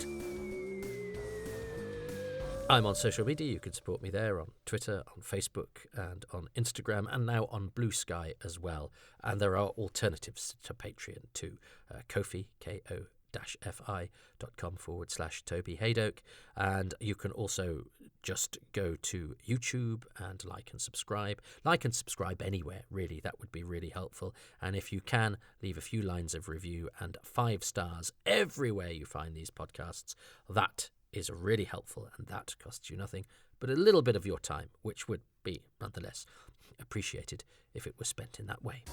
Speaker 1: I'm on social media. You can support me there on Twitter, on Facebook, and on Instagram, and now on Blue Sky as well. And there are alternatives to Patreon too. Ko-fi, ko-fi.com/Toby Haydoke. And you can also just go to YouTube and like and subscribe. Like and subscribe anywhere, really. That would be really helpful. And if you can, leave a few lines of review and 5 stars everywhere you find these podcasts. That is really helpful, and that costs you nothing but a little bit of your time, which would be nonetheless appreciated if it was spent in that way.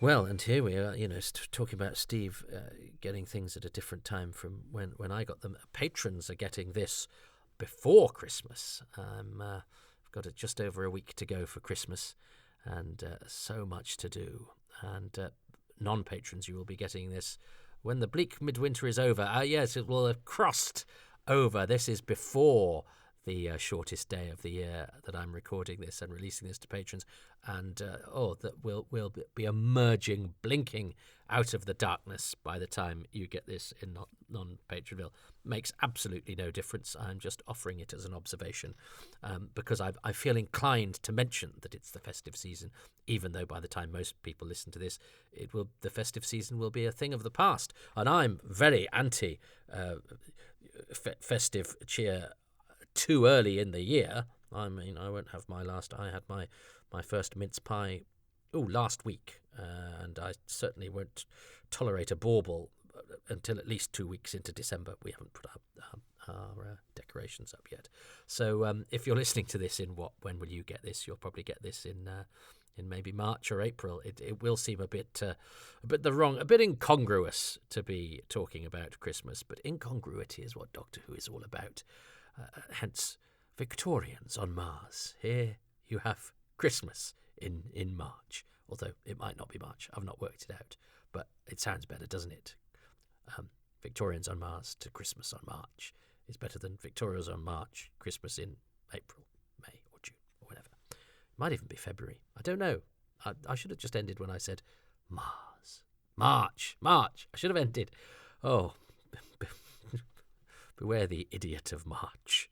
Speaker 1: Well, and here we are, talking about Steve getting things at a different time from when I got them. Patrons are getting this before Christmas. Got it just over a week to go for Christmas, and so much to do. And non-patrons, you will be getting this when the bleak midwinter is over. Yes, it will have crossed over. This is before the shortest day of the year that I'm recording this and releasing this to patrons, and that will be emerging, blinking out of the darkness by the time you get this in non-Patronville. Makes absolutely no difference. I'm just offering it as an observation, because I feel inclined to mention that it's the festive season, even though by the time most people listen to this, the festive season will be a thing of the past, and I'm very anti festive cheer too early in the year. I mean, I won't have I had my first mince pie last week, and I certainly won't tolerate a bauble until at least 2 weeks into December. We haven't put up our decorations up yet. So if you're listening to this when will you get this? You'll probably get this in in maybe March or April, it will seem a bit incongruous to be talking about Christmas. But incongruity is what Doctor Who is all about. Hence, Victorians on Mars. Here you have Christmas in March. Although it might not be March. I've not worked it out. But it sounds better, doesn't it? Victorians on Mars to Christmas on March is better than Victorians on March, Christmas in April, May or June or whatever. It might even be February. I don't know. I should have just ended when I said Mars. March. I should have ended. Oh, beware the idiot of March.